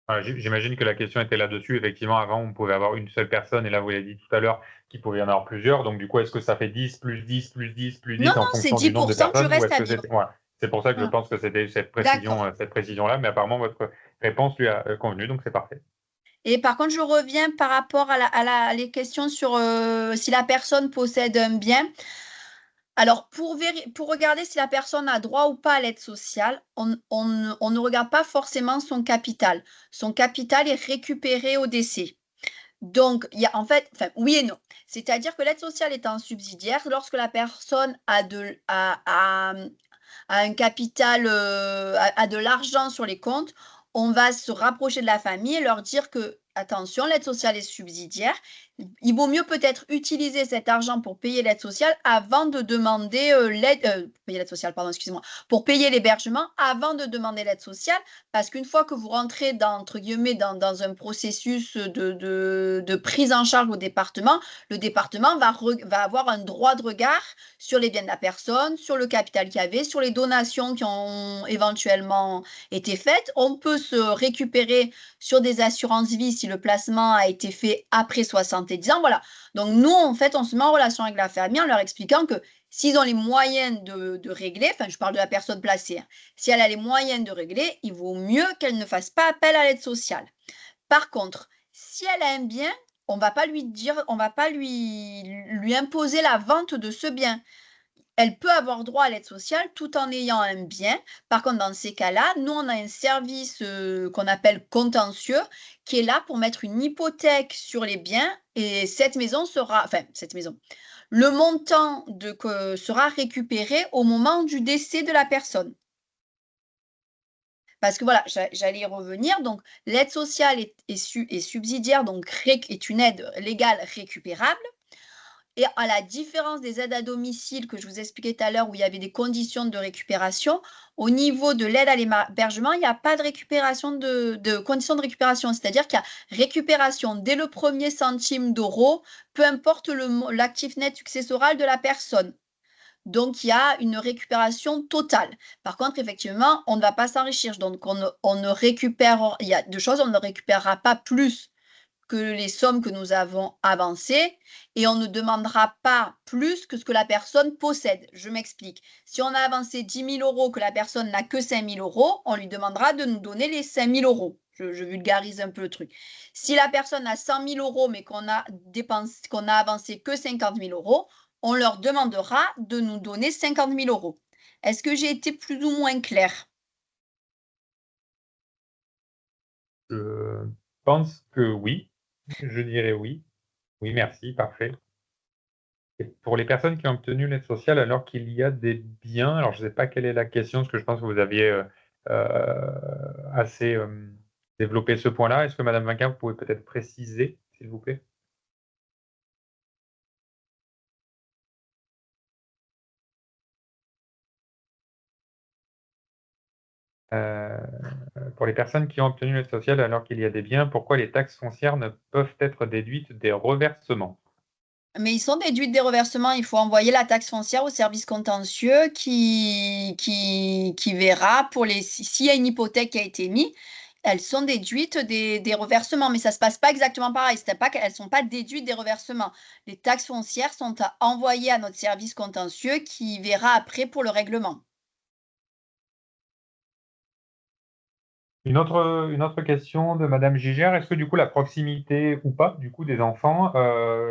voilà, j'imagine que la question était là-dessus. Effectivement, avant, on pouvait avoir une seule personne et là, vous l'avez dit tout à l'heure, qu'il pouvait y en avoir plusieurs. Donc du coup, est-ce que ça fait 10 plus 10 plus 10 plus Non, 10 en non, c'est fonction du nombre de 10% du personnes ou reste est-ce à que vivre. c'était voilà. C'est pour ça que je Voilà. pense que c'était cette D'accord. précision-là, mais apparemment votre réponse lui a convenu, donc c'est parfait. Et par contre, je reviens par rapport à les questions sur si la personne possède un bien. Alors, pour regarder si la personne a droit ou pas à l'aide sociale, on ne regarde pas forcément son capital. Son capital est récupéré au décès. Donc, il y a en fait, enfin, oui et non. C'est-à-dire que l'aide sociale est un subsidiaire lorsque la personne a un capital, a de l'argent sur les comptes. On va se rapprocher de la famille et leur dire que attention, l'aide sociale est subsidiaire. Il vaut mieux peut-être utiliser cet argent pour payer l'aide sociale avant de demander payer l'aide sociale, pardon, excusez-moi, pour payer l'hébergement avant de demander l'aide sociale, parce qu'une fois que vous rentrez entre guillemets, dans un processus de prise en charge au département, le département va avoir un droit de regard sur les biens de la personne, sur le capital qu'il y avait, sur les donations qui ont éventuellement été faites. On peut se récupérer sur des assurances vie si le placement a été fait après 70 ans. Voilà. Donc, nous, en fait, on se met en relation avec la famille en leur expliquant que s'ils ont les moyens de régler, enfin, je parle de la personne placée, hein, si elle a les moyens de régler, il vaut mieux qu'elle ne fasse pas appel à l'aide sociale. Par contre, si elle a un bien, on ne va pas lui imposer la vente de ce bien. Elle peut avoir droit à l'aide sociale tout en ayant un bien. Par contre, dans ces cas-là, nous, on a un service qu'on appelle contentieux qui est là pour mettre une hypothèque sur les biens et le montant sera récupéré au moment du décès de la personne. Parce que voilà, j'allais y revenir. Donc, l'aide sociale est subsidiaire, donc est une aide légale récupérable. Et à la différence des aides à domicile que je vous expliquais tout à l'heure, où il y avait des conditions de récupération, au niveau de l'aide à l'hébergement, il n'y a pas de récupération de conditions de récupération. C'est-à-dire qu'il y a récupération dès le premier centime d'euro, peu importe l'actif net successoral de la personne. Donc, il y a une récupération totale. Par contre, effectivement, on ne va pas s'enrichir. Donc, il y a deux choses, on ne récupérera pas plus que les sommes que nous avons avancées et on ne demandera pas plus que ce que la personne possède. Je m'explique. Si on a avancé 10 000 euros, que la personne n'a que 5 000 euros, on lui demandera de nous donner les 5 000 euros. Je vulgarise un peu le truc. Si la personne a 100 000 euros, mais qu'on a avancé que 50 000 euros, on leur demandera de nous donner 50 000 euros. Est-ce que j'ai été plus ou moins claire? Je pense que oui. Je dirais oui. Oui, merci, parfait. Et pour les personnes qui ont obtenu l'aide sociale alors qu'il y a des biens, alors je ne sais pas quelle est la question, parce que je pense que vous aviez assez développé ce point-là. Est-ce que Madame Vinquin, vous pouvez peut-être préciser, s'il vous plaît? Pour les personnes qui ont obtenu l'aide sociale alors qu'il y a des biens, pourquoi les taxes foncières ne peuvent être déduites des reversements? Mais ils sont déduits des reversements. Il faut envoyer la taxe foncière au service contentieux qui verra s'il y a une hypothèque qui a été mise, elles sont déduites des reversements. Mais ça ne se passe pas exactement pareil. Elles ne sont pas déduites des reversements. Les taxes foncières sont à envoyer à notre service contentieux qui verra après pour le règlement. Une autre question de Madame Gigère, est-ce que du coup la proximité ou pas du coup des enfants,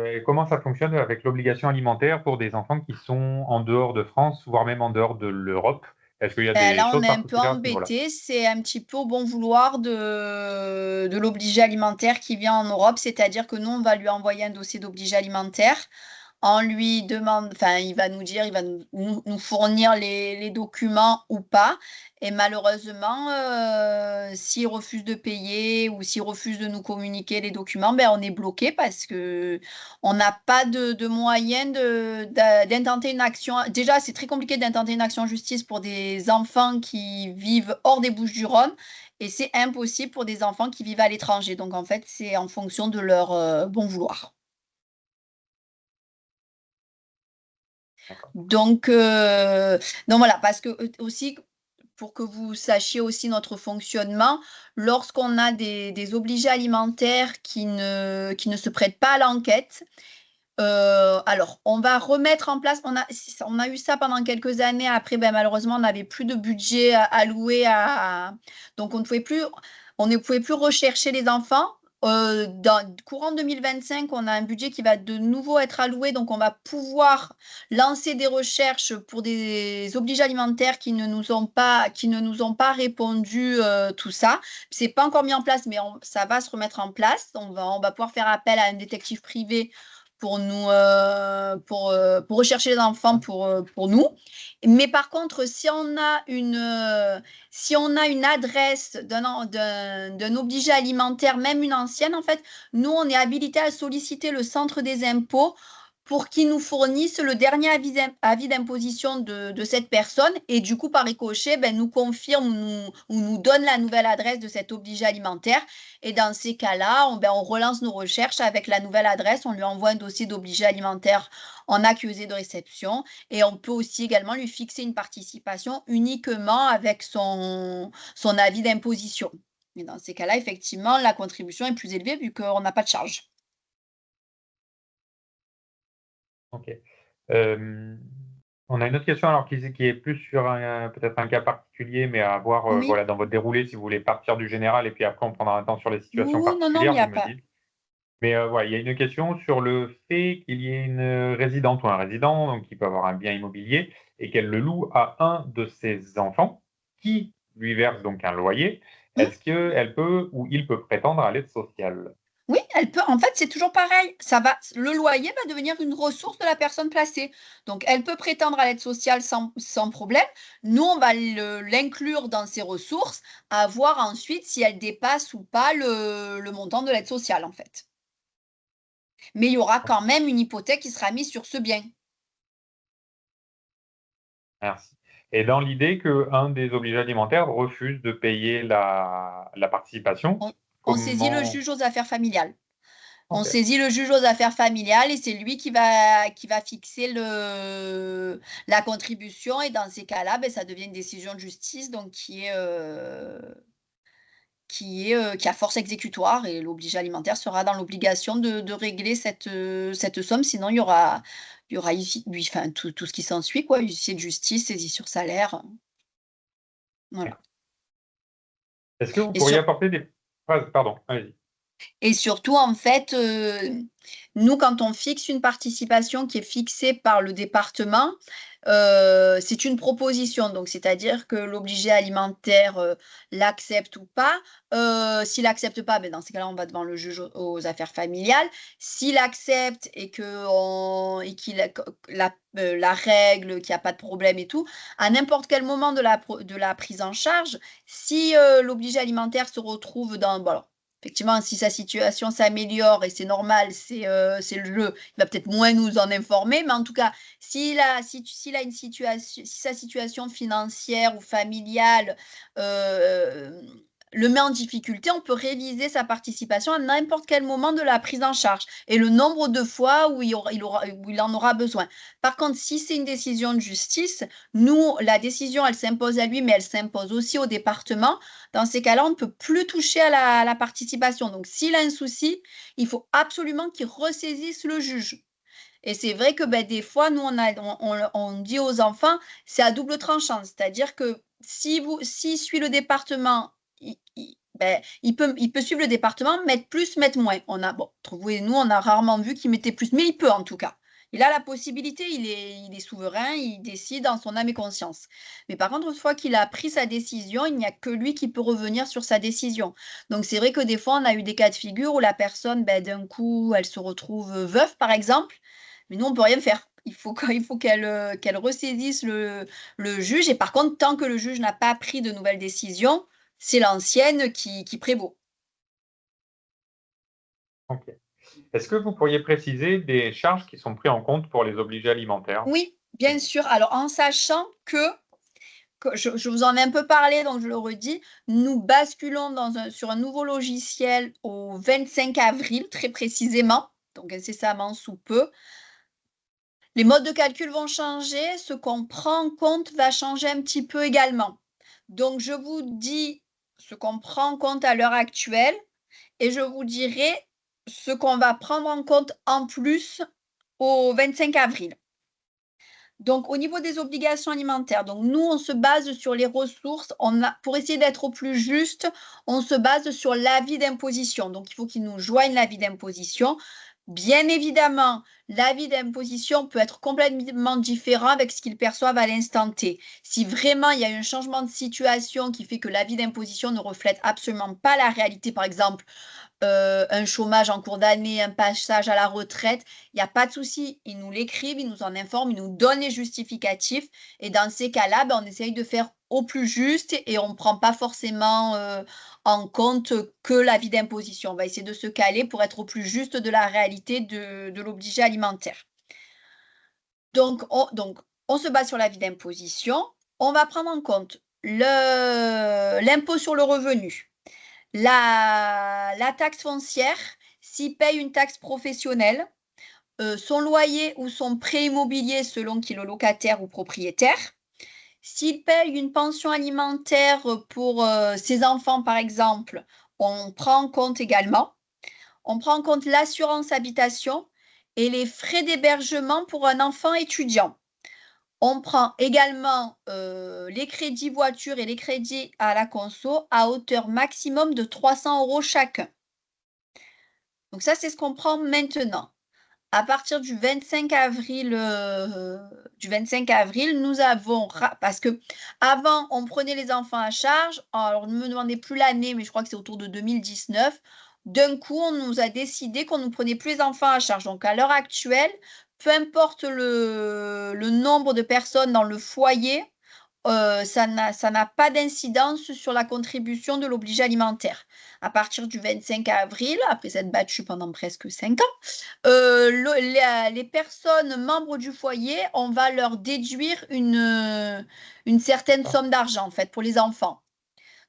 et comment ça fonctionne avec l'obligation alimentaire pour des enfants qui sont en dehors de France, voire même en dehors de l'Europe? Est-ce qu'il y a des Là, on choses est un peu particulières à ce niveau-là? embêté. C'est un petit peu au bon vouloir de l'obligé alimentaire qui vient en Europe. C'est-à-dire que nous, on va lui envoyer un dossier d'obligé alimentaire. On lui demande, enfin, il va nous dire, il va nous fournir les documents ou pas. Et malheureusement, s'il refuse de payer ou s'il refuse de nous communiquer les documents, ben, on est bloqué parce que on n'a pas de moyen d'intenter une action. Déjà, c'est très compliqué d'intenter une action en justice pour des enfants qui vivent hors des Bouches-du-Rhône. Et c'est impossible pour des enfants qui vivent à l'étranger. Donc, en fait, c'est en fonction de leur bon vouloir. D'accord. Donc voilà, parce que aussi, pour que vous sachiez aussi notre fonctionnement, lorsqu'on a des obligés alimentaires qui ne se prêtent pas à l'enquête, alors on va remettre en place, on a eu ça pendant quelques années. Après, ben, malheureusement, on n'avait plus de budget alloué donc on ne pouvait plus rechercher les enfants. Dans courant 2025, on a un budget qui va de nouveau être alloué, donc on va pouvoir lancer des recherches pour des obligés alimentaires qui ne nous ont pas répondu, tout ça. C'est pas encore mis en place, mais ça va se remettre en place. On va pouvoir faire appel à un détective privé pour nous, pour rechercher les enfants pour nous. Mais par contre, si on a une adresse d'un obligé alimentaire, même une ancienne, en fait, nous, on est habilité à solliciter le centre des impôts pour qu'ils nous fournissent le dernier avis d'imposition de cette personne et du coup, par ricochet, nous confirme ou nous donne la nouvelle adresse de cet obligé alimentaire. Et dans ces cas-là, on relance nos recherches avec la nouvelle adresse, on lui envoie un dossier d'obligé alimentaire en accusé de réception et on peut aussi également lui fixer une participation uniquement avec son avis d'imposition. Mais dans ces cas-là, effectivement, la contribution est plus élevée vu qu'on n'a pas de charge. Ok. On a une autre question alors qui est plus sur peut-être un cas particulier, mais à voir Oui. voilà, dans votre déroulé si vous voulez partir du général et puis après on prendra un temps sur les situations Oui, non, particulières, il y a vous me pas. dites. Mais voilà, il y a une question sur le fait qu'il y ait une résidente ou un résident donc, qui peut avoir un bien immobilier et qu'elle le loue à un de ses enfants qui lui verse donc un loyer. Est-ce qu'elle peut ou il peut prétendre à l'aide sociale? Oui, elle peut. En fait, c'est toujours pareil. Le loyer va devenir une ressource de la personne placée. Donc, elle peut prétendre à l'aide sociale sans problème. Nous, on va l'inclure dans ses ressources, à voir ensuite si elle dépasse ou pas le montant de l'aide sociale, en fait. Mais il y aura quand même une hypothèque qui sera mise sur ce bien. Merci. Et dans l'idée qu'un des obligés alimentaires refuse de payer la participation, On saisit le comment... juge aux affaires familiales. On Ok. saisit le juge aux affaires familiales et c'est lui qui va fixer la contribution. Et dans ces cas-là, ça devient une décision de justice donc qui a force exécutoire et l'obligé alimentaire sera dans l'obligation de régler cette somme. Sinon, il y aura enfin, tout ce qui s'ensuit, quoi. Huissier de justice, saisie sur salaire. Voilà. Est-ce que vous Et pourriez sur, apporter des... Pardon, allez-y. Et surtout, en fait, nous, quand on fixe une participation qui est fixée par le département, c'est une proposition. Donc, c'est-à-dire que l'obligé alimentaire l'accepte ou pas. S'il n'accepte pas, dans ces cas-là, on va devant le juge aux affaires familiales. S'il accepte et qu'il la règle, qu'il n'y a pas de problème et tout, à n'importe quel moment de la prise en charge, si l'obligé alimentaire se retrouve dans... Bon, alors, effectivement, si sa situation s'améliore, et c'est normal, c'est le jeu, il va peut-être moins nous en informer, mais en tout cas, s'il a une situation, si sa situation financière ou familiale le met en difficulté, on peut réviser sa participation à n'importe quel moment de la prise en charge et le nombre de fois où il en aura besoin. Par contre, si c'est une décision de justice, nous, la décision, elle s'impose à lui, mais elle s'impose aussi au département. Dans ces cas-là, on ne peut plus toucher à la participation. Donc, s'il a un souci, il faut absolument qu'il ressaisisse le juge. Et c'est vrai que des fois, nous, on dit aux enfants, c'est à double tranchant. C'est-à-dire que s'il suit le département, il peut suivre le département, mettre plus, mettre moins. Nous, on a rarement vu qu'il mettait plus, mais il peut en tout cas. Il a la possibilité, il est souverain, il décide en son âme et conscience. Mais par contre, une fois qu'il a pris sa décision, il n'y a que lui qui peut revenir sur sa décision. Donc, c'est vrai que des fois, on a eu des cas de figure où la personne, d'un coup, elle se retrouve veuve, par exemple. Mais nous, on ne peut rien faire. Il faut qu'elle ressaisisse le juge. Et par contre, tant que le juge n'a pas pris de nouvelles décisions, c'est l'ancienne qui prévaut. Ok. Est-ce que vous pourriez préciser des charges qui sont prises en compte pour les obligés alimentaires? Oui, bien sûr. Alors, en sachant que je vous en ai un peu parlé, donc je le redis, nous basculons sur un nouveau logiciel au 25 avril, très précisément, donc incessamment sous peu. Les modes de calcul vont changer, ce qu'on prend en compte va changer un petit peu également. Donc, je vous dis ce qu'on prend en compte à l'heure actuelle et je vous dirai ce qu'on va prendre en compte en plus au 25 avril. Donc, au niveau des obligations alimentaires, donc nous, on se base sur les ressources. Pour essayer d'être au plus juste, on se base sur l'avis d'imposition. Donc, il faut qu'ils nous joignent l'avis d'imposition. Bien évidemment, l'avis d'imposition peut être complètement différent avec ce qu'ils perçoivent à l'instant T. Si vraiment il y a un changement de situation qui fait que l'avis d'imposition ne reflète absolument pas la réalité, par exemple, un chômage en cours d'année, un passage à la retraite, il n'y a pas de souci. Ils nous l'écrivent, ils nous en informent, ils nous donnent les justificatifs. Et dans ces cas-là, on essaye de faire au plus juste et on ne prend pas forcément en compte que l'avis d'imposition. On va essayer de se caler pour être au plus juste de la réalité de l'obligé alimentaire. Donc, on se base sur l'avis d'imposition. On va prendre en compte l'impôt sur le revenu, la taxe foncière, s'il paye une taxe professionnelle, son loyer ou son prêt immobilier selon qu'il est locataire ou propriétaire. S'il paye une pension alimentaire pour ses enfants, par exemple, on prend en compte également. On prend en compte l'assurance habitation et les frais d'hébergement pour un enfant étudiant. On prend également les crédits voiture et les crédits à la conso à hauteur maximum de 300 € chacun. Donc ça, c'est ce qu'on prend maintenant. À partir du 25 avril, nous avons, parce que avant, on prenait les enfants à charge, alors ne me demandez plus l'année, mais je crois que c'est autour de 2019. D'un coup, on nous a décidé qu'on ne prenait plus les enfants à charge. Donc à l'heure actuelle, peu importe le nombre de personnes dans le foyer, ça n'a pas d'incidence sur la contribution de l'obligé alimentaire. À partir du 25 avril, après s'être battu pendant presque 5 ans, les personnes membres du foyer, on va leur déduire une certaine somme d'argent en fait pour les enfants.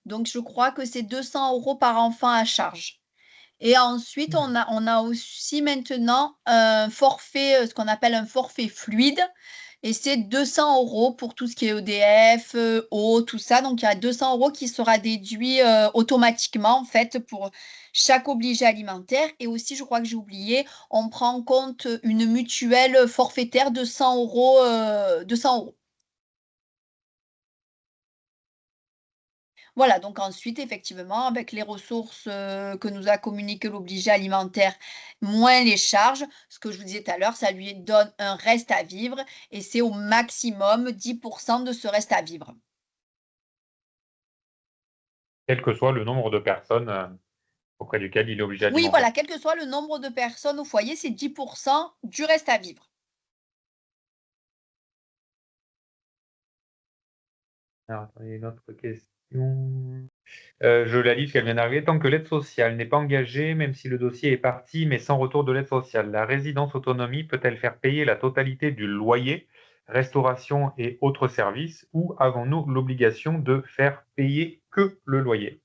Donc je crois que c'est 200 € par enfant à charge. Et ensuite, on a aussi maintenant un forfait, ce qu'on appelle un forfait fluide. Et c'est 200 € pour tout ce qui est EDF, eau, tout ça. Donc, il y a 200 € qui sera déduit automatiquement, en fait, pour chaque obligé alimentaire. Et aussi, je crois que j'ai oublié, on prend en compte une mutuelle forfaitaire de 100 €. 200 €. Voilà, donc ensuite, effectivement, avec les ressources que nous a communiqué l'obligé alimentaire, moins les charges, ce que je vous disais tout à l'heure, ça lui donne un reste à vivre et c'est au maximum 10% de ce reste à vivre. Quel que soit le nombre de personnes auprès duquel il est obligé Oui, alimentaire. voilà, quel que soit le nombre de personnes au foyer, c'est 10% du reste à vivre. Alors, attendez, une autre question. Je la lis parce qu'elle vient d'arriver. Tant que l'aide sociale n'est pas engagée, même si le dossier est parti, mais sans retour de l'aide sociale, la résidence autonomie peut-elle faire payer la totalité du loyer, restauration et autres services, ou avons-nous l'obligation de faire payer que le loyer?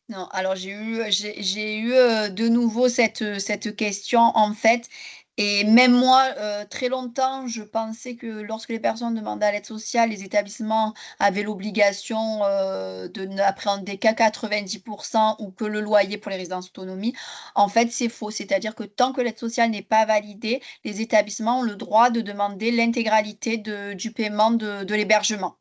Non, alors j'ai eu de nouveau cette question en fait et même moi, très longtemps, je pensais que lorsque les personnes demandaient à l'aide sociale, les établissements avaient l'obligation, de n'appréhender qu'à 90 ou que le loyer pour les résidences autonomie. En fait, c'est faux, c'est-à-dire que tant que l'aide sociale n'est pas validée, les établissements ont le droit de demander l'intégralité du paiement de l'hébergement.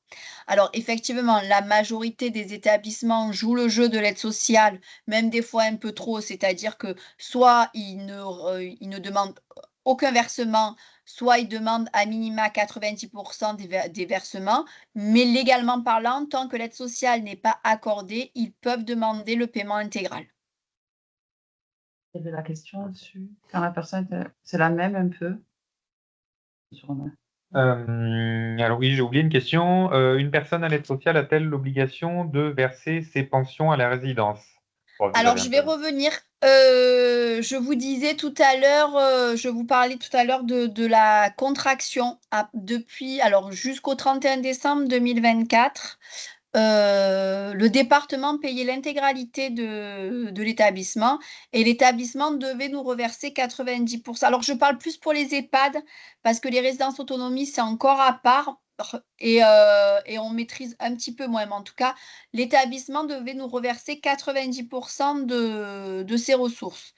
Alors effectivement, la majorité des établissements jouent le jeu de l'aide sociale, même des fois un peu trop, c'est-à-dire que soit ils ne demandent aucun versement, soit ils demandent à minima 90 des versements, mais légalement parlant, tant que l'aide sociale n'est pas accordée, ils peuvent demander le paiement intégral. Il y avait la question dessus, quand la personne c'est la même un peu? Alors oui, j'ai oublié une question. Une personne à l'aide sociale a-t-elle l'obligation de verser ses pensions à la résidence? Oh, vous Alors, avez un je vais peu- revenir. Je vous disais tout à l'heure, je vous parlais tout à l'heure de la contraction depuis, alors jusqu'au 31 décembre 2024. Le département payait l'intégralité de l'établissement et l'établissement devait nous reverser 90%. Alors, je parle plus pour les EHPAD parce que les résidences autonomie, c'est encore à part et on maîtrise un petit peu moins. Mais en tout cas, l'établissement devait nous reverser 90% de ses ressources.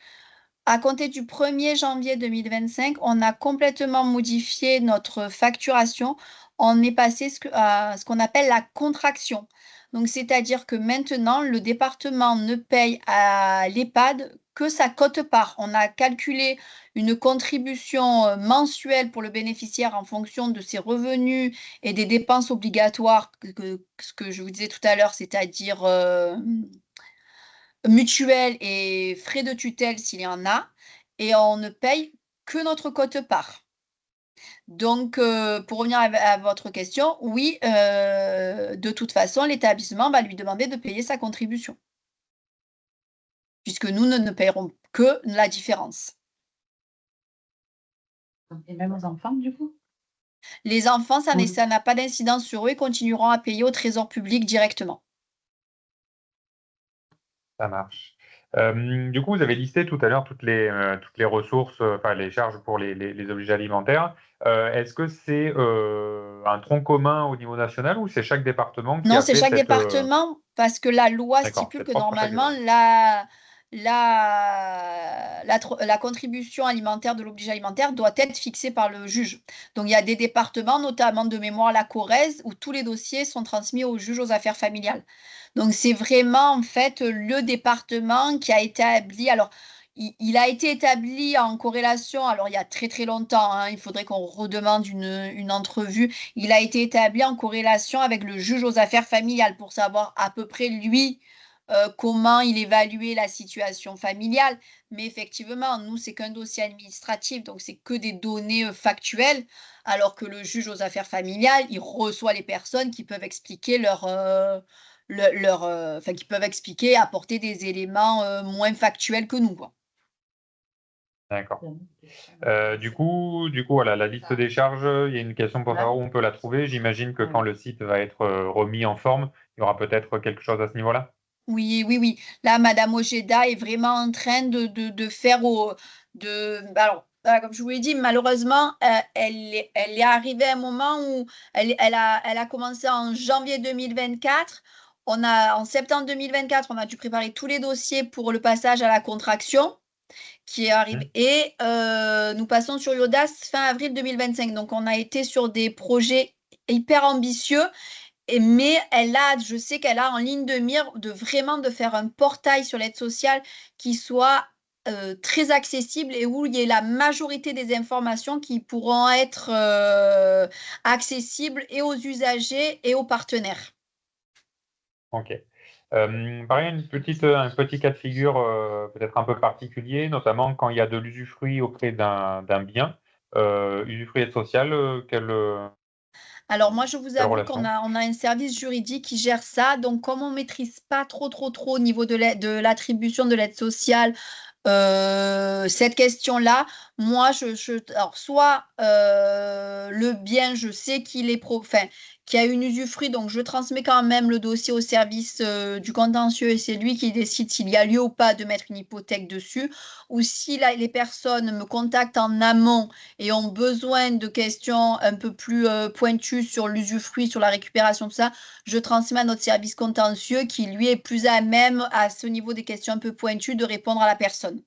À compter du 1er janvier 2025, on a complètement modifié notre facturation. On est passé à ce qu'on appelle la contraction. Donc, c'est-à-dire que maintenant, le département ne paye à l'EHPAD que sa quote-part. On a calculé une contribution mensuelle pour le bénéficiaire en fonction de ses revenus et des dépenses obligatoires, ce que je vous disais tout à l'heure, c'est-à-dire mutuelle et frais de tutelle s'il y en a, et on ne paye que notre quote-part. Donc, pour revenir à votre question, oui, de toute façon, l'établissement va lui demander de payer sa contribution, puisque nous ne payerons que la différence. Et même aux enfants, du coup? Les enfants, ça Oui. n'a pas d'incidence sur eux, ils continueront à payer au trésor public directement. Ça marche. Du coup, vous avez listé tout à l'heure toutes les ressources, enfin les charges pour les objets alimentaires. Est-ce que c'est un tronc commun au niveau national ou c'est chaque département qui Non, a c'est fait chaque cette... département parce que la loi D'accord, stipule c'est que propre à chaque normalement département. la contribution alimentaire de l'obligé alimentaire doit être fixée par le juge. Donc il y a des départements, notamment de mémoire la Corrèze, où tous les dossiers sont transmis au juge aux affaires familiales. Donc c'est vraiment en fait le département qui a établi. Alors il a été établi en corrélation, alors il y a très très longtemps, hein, il faudrait qu'on redemande une entrevue. Il a été établi en corrélation avec le juge aux affaires familiales pour savoir à peu près lui comment il évaluait la situation familiale. Mais effectivement, nous, c'est qu'un dossier administratif, donc c'est que des données factuelles, alors que le juge aux affaires familiales, il reçoit les personnes qui peuvent expliquer enfin, qui peuvent expliquer, apporter des éléments moins factuels que nous, quoi. D'accord. Du coup, voilà, la liste des charges, il y a une question pour savoir où on peut la trouver. J'imagine que quand le site va être remis en forme, il y aura peut-être quelque chose à ce niveau-là. Oui, oui, oui. Là, madame Ojeda est vraiment en train de faire alors, comme je vous l'ai dit, malheureusement, elle est arrivée à un moment où elle a commencé en janvier 2024. En septembre 2024, on a dû préparer tous les dossiers pour le passage à la contraction qui arrive. Mhm. Et nous passons sur l'audace fin avril 2025. Donc, on a été sur des projets hyper ambitieux. Mais je sais qu'elle a en ligne de mire de faire un portail sur l'aide sociale qui soit très accessible et où il y ait la majorité des informations qui pourront être accessibles et aux usagers et aux partenaires. Ok. Pareil, un petit cas de figure peut-être un peu particulier, notamment quand il y a de l'usufruit auprès d'un bien. Usufruit aide sociale, Alors moi, je vous quelle avoue qu'on relation? a un service juridique qui gère ça. Donc, comme on ne maîtrise pas trop au niveau de l'attribution de l'aide sociale, cette question-là, moi, alors soit le bien, je sais qu'il y a une usufruit, donc je transmets quand même le dossier au service du contentieux et c'est lui qui décide s'il y a lieu ou pas de mettre une hypothèque dessus. Ou si les personnes me contactent en amont et ont besoin de questions un peu plus pointues sur l'usufruit, sur la récupération, tout ça, je transmets à notre service contentieux qui, lui, est plus à même, à ce niveau des questions un peu pointues, de répondre à la personne.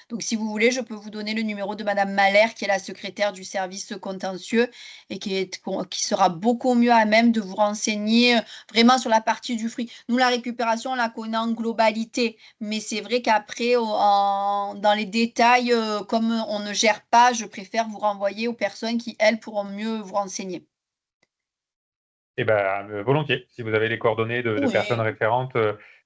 Donc, si vous voulez, je peux vous donner le numéro de madame Mahler, qui est la secrétaire du service contentieux et qui sera beaucoup mieux à même de vous renseigner vraiment sur la partie du fruit. Nous, la récupération, on la connaît en globalité, mais c'est vrai qu'après, dans les détails, comme on ne gère pas, je préfère vous renvoyer aux personnes qui, elles, pourront mieux vous renseigner. Eh ben, volontiers. Si vous avez les coordonnées de personnes Oui. référentes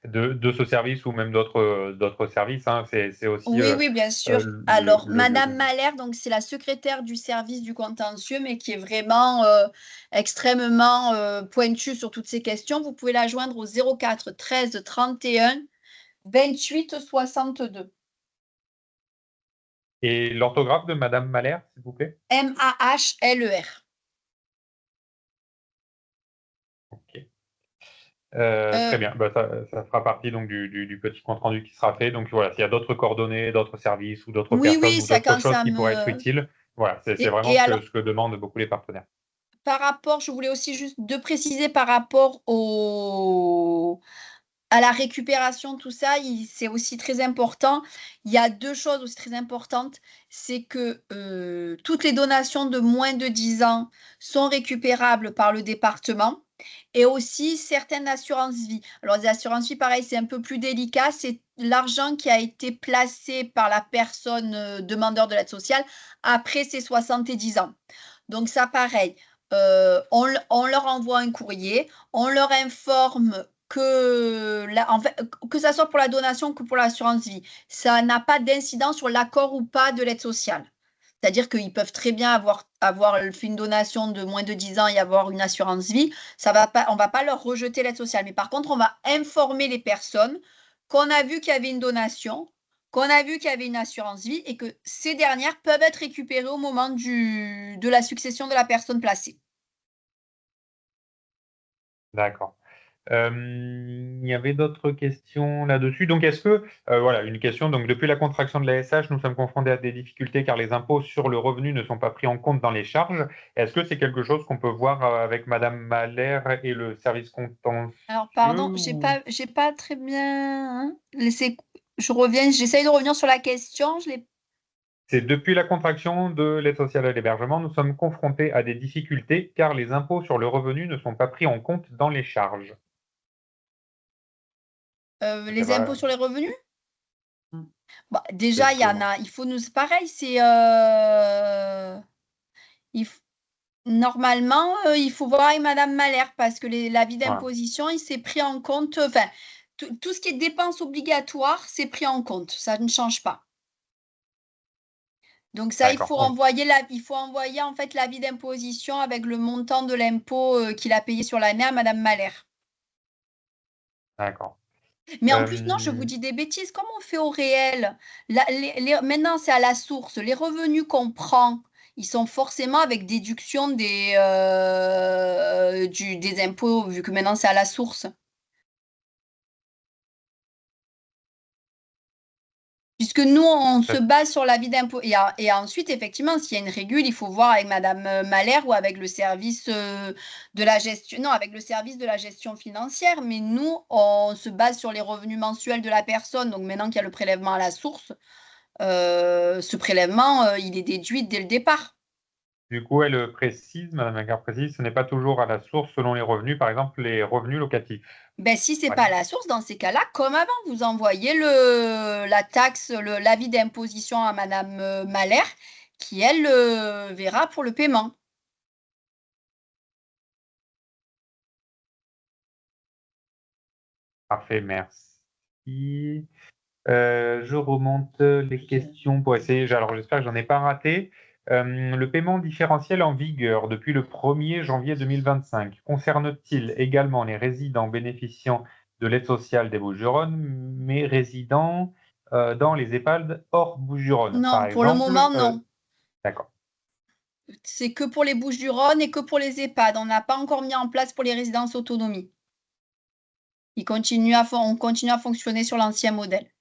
de ce service ou même d'autres services, hein, c'est aussi Oui, oui, bien sûr. Alors, Madame Mahler, donc c'est la secrétaire du service du contentieux, mais qui est vraiment extrêmement pointue sur toutes ces questions. Vous pouvez la joindre au 04 13 31 28 62. Et l'orthographe de Madame Mahler, s'il vous plaît? Mahler. Ok. Très bien. Bah, ça fera partie donc du petit compte rendu qui sera fait. Donc voilà, s'il y a d'autres coordonnées, d'autres services ou d'autres Oui, personnes oui, ou ça d'autres quand choses ça qui pourraient être me. utiles, voilà, c'est vraiment Et alors, ce que demandent beaucoup les partenaires. par rapport, je voulais aussi juste de préciser par rapport à la récupération, tout ça, c'est aussi très important. Il y a deux choses aussi très importantes. C'est que toutes les donations de moins de 10 ans sont récupérables par le département et aussi certaines assurances-vie. Alors, les assurances-vie, pareil, c'est un peu plus délicat. C'est l'argent qui a été placé par la personne demandeur de l'aide sociale après ses 70 ans. Donc, ça, pareil, on leur envoie un courrier, on leur informe en fait, que ça soit pour la donation que pour l'assurance vie. Ça n'a pas d'incidence sur l'accord ou pas de l'aide sociale. C'est-à-dire qu'ils peuvent très bien avoir fait une donation de moins de 10 ans et avoir une assurance vie. On ne va pas leur rejeter l'aide sociale. Mais par contre, on va informer les personnes qu'on a vu qu'il y avait une donation, qu'on a vu qu'il y avait une assurance vie et que ces dernières peuvent être récupérées au moment de la succession de la personne placée. D'accord. Il y avait d'autres questions là-dessus. Donc, est-ce que, voilà, une question. Donc, depuis la contraction de la SH, nous sommes confrontés à des difficultés car les impôts sur le revenu ne sont pas pris en compte dans les charges. Est-ce que c'est quelque chose qu'on peut voir avec Madame Mahler et le service contentieux? Alors, pardon, j'ai pas très bien je reviens, j'essaye de revenir sur la question. C'est depuis la contraction de l'aide sociale à l'hébergement, nous sommes confrontés à des difficultés car les impôts sur le revenu ne sont pas pris en compte dans les charges. Les impôts sur les revenus? Mm. Bah, déjà, il y en a, pareil, normalement, il faut voir avec Madame Mahler parce que l'avis d'imposition, il s'est pris en compte, enfin, tout ce qui est dépenses obligatoires, c'est pris en compte, ça ne change pas. Donc ça, il faut envoyer en fait l'avis d'imposition avec le montant de l'impôt qu'il a payé sur l'année à Madame Mahler. D'accord. Mais en plus, non, je vous dis des bêtises. Comment on fait au réel? Maintenant, c'est à la source. Les revenus qu'on prend, ils sont forcément avec déduction des impôts, vu que maintenant, c'est à la source. Puisque nous, on se base sur l'avis d'impôt. Et ensuite, effectivement, s'il y a une régule, il faut voir avec Madame Mahler ou avec le service de la gestion. Non, avec le service de la gestion financière. Mais nous, on se base sur les revenus mensuels de la personne. Donc maintenant qu'il y a le prélèvement à la source, ce prélèvement, il est déduit dès le départ. Du coup, elle précise, Madame Lagarde précise, ce n'est pas toujours à la source selon les revenus, par exemple les revenus locatifs. Ben, si ce n'est pas à la source, dans ces cas-là, comme avant, vous envoyez la taxe, l'avis d'imposition à Madame Mahler, qui, elle, verra pour le paiement. Parfait, merci. Je remonte les questions pour essayer. Alors, j'espère que j'en ai pas raté. Le paiement différentiel en vigueur depuis le 1er janvier 2025 concerne-t-il également les résidents bénéficiant de l'aide sociale des Bouches-du-Rhône, mais résidant dans les EHPAD hors Bouches-du-Rhône, par Non, pour le exemple, moment, non. D'accord. C'est que pour les Bouches-du-Rhône et que pour les EHPAD. On n'a pas encore mis en place pour les résidences autonomie. On continue à fonctionner sur l'ancien modèle.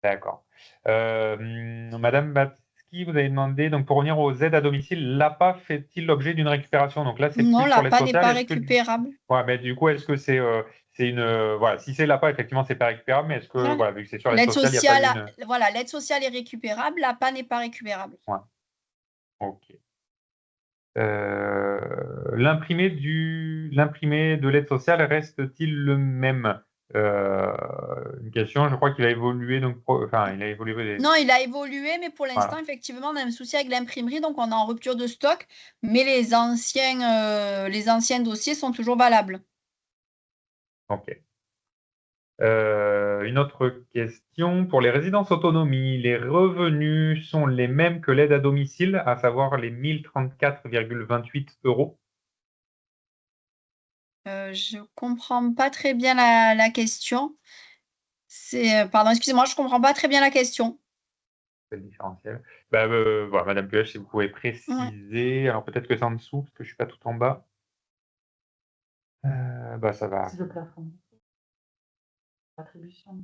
D'accord. Madame Batsky, vous avez demandé, donc pour revenir aux aides à domicile, l'APA fait-il l'objet d'une récupération? Donc là, c'est Non, plus sur l'aide l'APA n'est sociale. pas récupérable. Ouais, mais du coup, est-ce que c'est voilà, si c'est l'APA, effectivement, c'est pas récupérable, mais est-ce que, Voilà. voilà, vu que c'est sur l'aide sociale, il n'y a pas une. Voilà, l'aide sociale est récupérable, l'APA n'est pas récupérable. Ouais. Ok. L'imprimé de l'aide sociale reste-t-il le même? Une question, je crois qu'il a évolué, donc, enfin, il a évolué. Non, il a évolué, mais pour l'instant, Voilà. effectivement, on a un souci avec l'imprimerie, donc on est en rupture de stock, mais les anciens dossiers sont toujours valables. Ok. Une autre question. Pour les résidences autonomie, les revenus sont les mêmes que l'aide à domicile, à savoir les 1034,28 €. Je comprends pas très bien la question. Pardon, excusez-moi, je comprends pas très bien la question. C'est le différentiel. Voilà, Madame Puech, si vous pouvez préciser. Alors peut-être que c'est en dessous, parce que je ne suis pas tout en bas. Ça va. C'est le plafond. Attribution.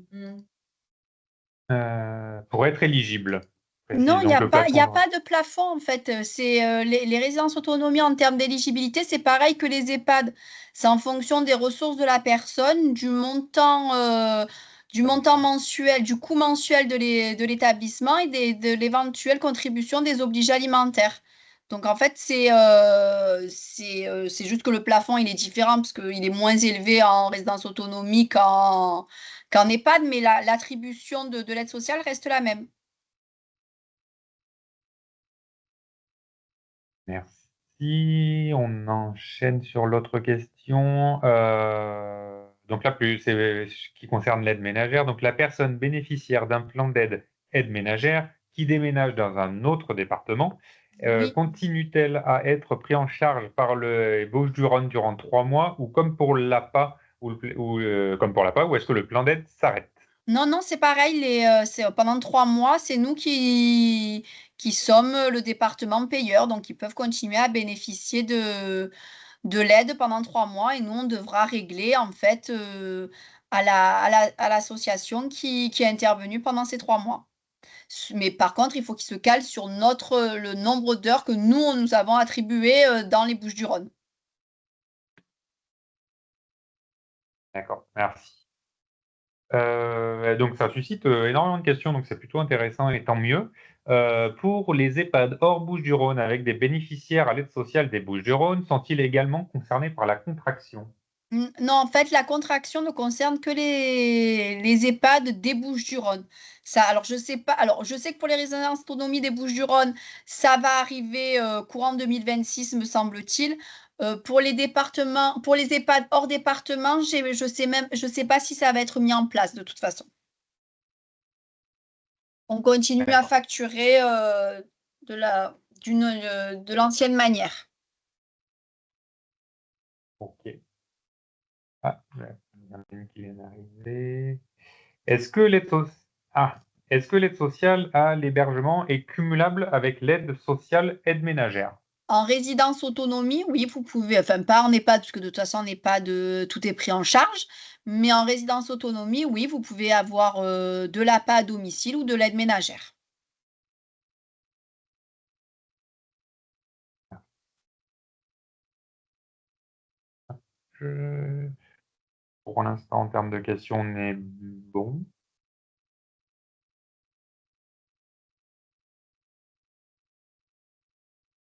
Pour être éligible. Non, il n'y a pas plafond, de plafond en fait. Les résidences autonomie en termes d'éligibilité, c'est pareil que les EHPAD. C'est en fonction des ressources de la personne, du montant mensuel, du coût mensuel de l'établissement et de l'éventuelle contribution des obligés alimentaires. Donc en fait, c'est juste que le plafond il est différent parce qu'il est moins élevé en résidence autonomie qu'en EHPAD, mais l'attribution de l'aide sociale reste la même. Merci. On enchaîne sur l'autre question. Donc là, c'est ce qui concerne l'aide ménagère. Donc la personne bénéficiaire d'un plan aide ménagère qui déménage dans un autre département, Oui. continue-t-elle à être prise en charge par le Bauges-du-Rhône durant 3 mois ou comme pour l'APA ou est-ce que le plan d'aide s'arrête? Non, non, c'est pareil, pendant 3 mois, c'est nous qui sommes le département payeur, donc ils peuvent continuer à bénéficier de l'aide pendant 3 mois et nous, on devra régler en fait, à l'association qui est intervenue pendant ces 3 mois. Mais par contre, il faut qu'ils se calent sur le nombre d'heures que nous avons attribué, dans les Bouches-du-Rhône. D'accord, merci. Donc ça suscite énormément de questions, donc c'est plutôt intéressant et tant mieux. Pour les EHPAD hors Bouches-du-Rhône avec des bénéficiaires à l'aide sociale des Bouches-du-Rhône, sont-ils également concernés par la contraction? Non, en fait, la contraction ne concerne que les EHPAD des Bouches-du-Rhône. Ça, alors je sais pas, alors je sais que pour les résidences autonomie des Bouches-du-Rhône, ça va arriver, courant 2026 me semble-t-il. Pour les EHPAD hors département, je sais pas si ça va être mis en place de toute façon. On continue à D'accord. facturer, de l'ancienne manière. Ok. Ah, il y en a une qui vient d'arriver. Est-ce que l'aide ah, est-ce que l'aide sociale à l'hébergement est cumulable avec l'aide sociale aide ménagère? En résidence autonomie, oui, vous pouvez, enfin pas en EHPAD, parce que de toute façon en EHPAD, tout est pris en charge, mais en résidence autonomie, oui, vous pouvez avoir, de l'APA à domicile ou de l'aide ménagère. Je- Pour l'instant, en termes de questions, on est bon.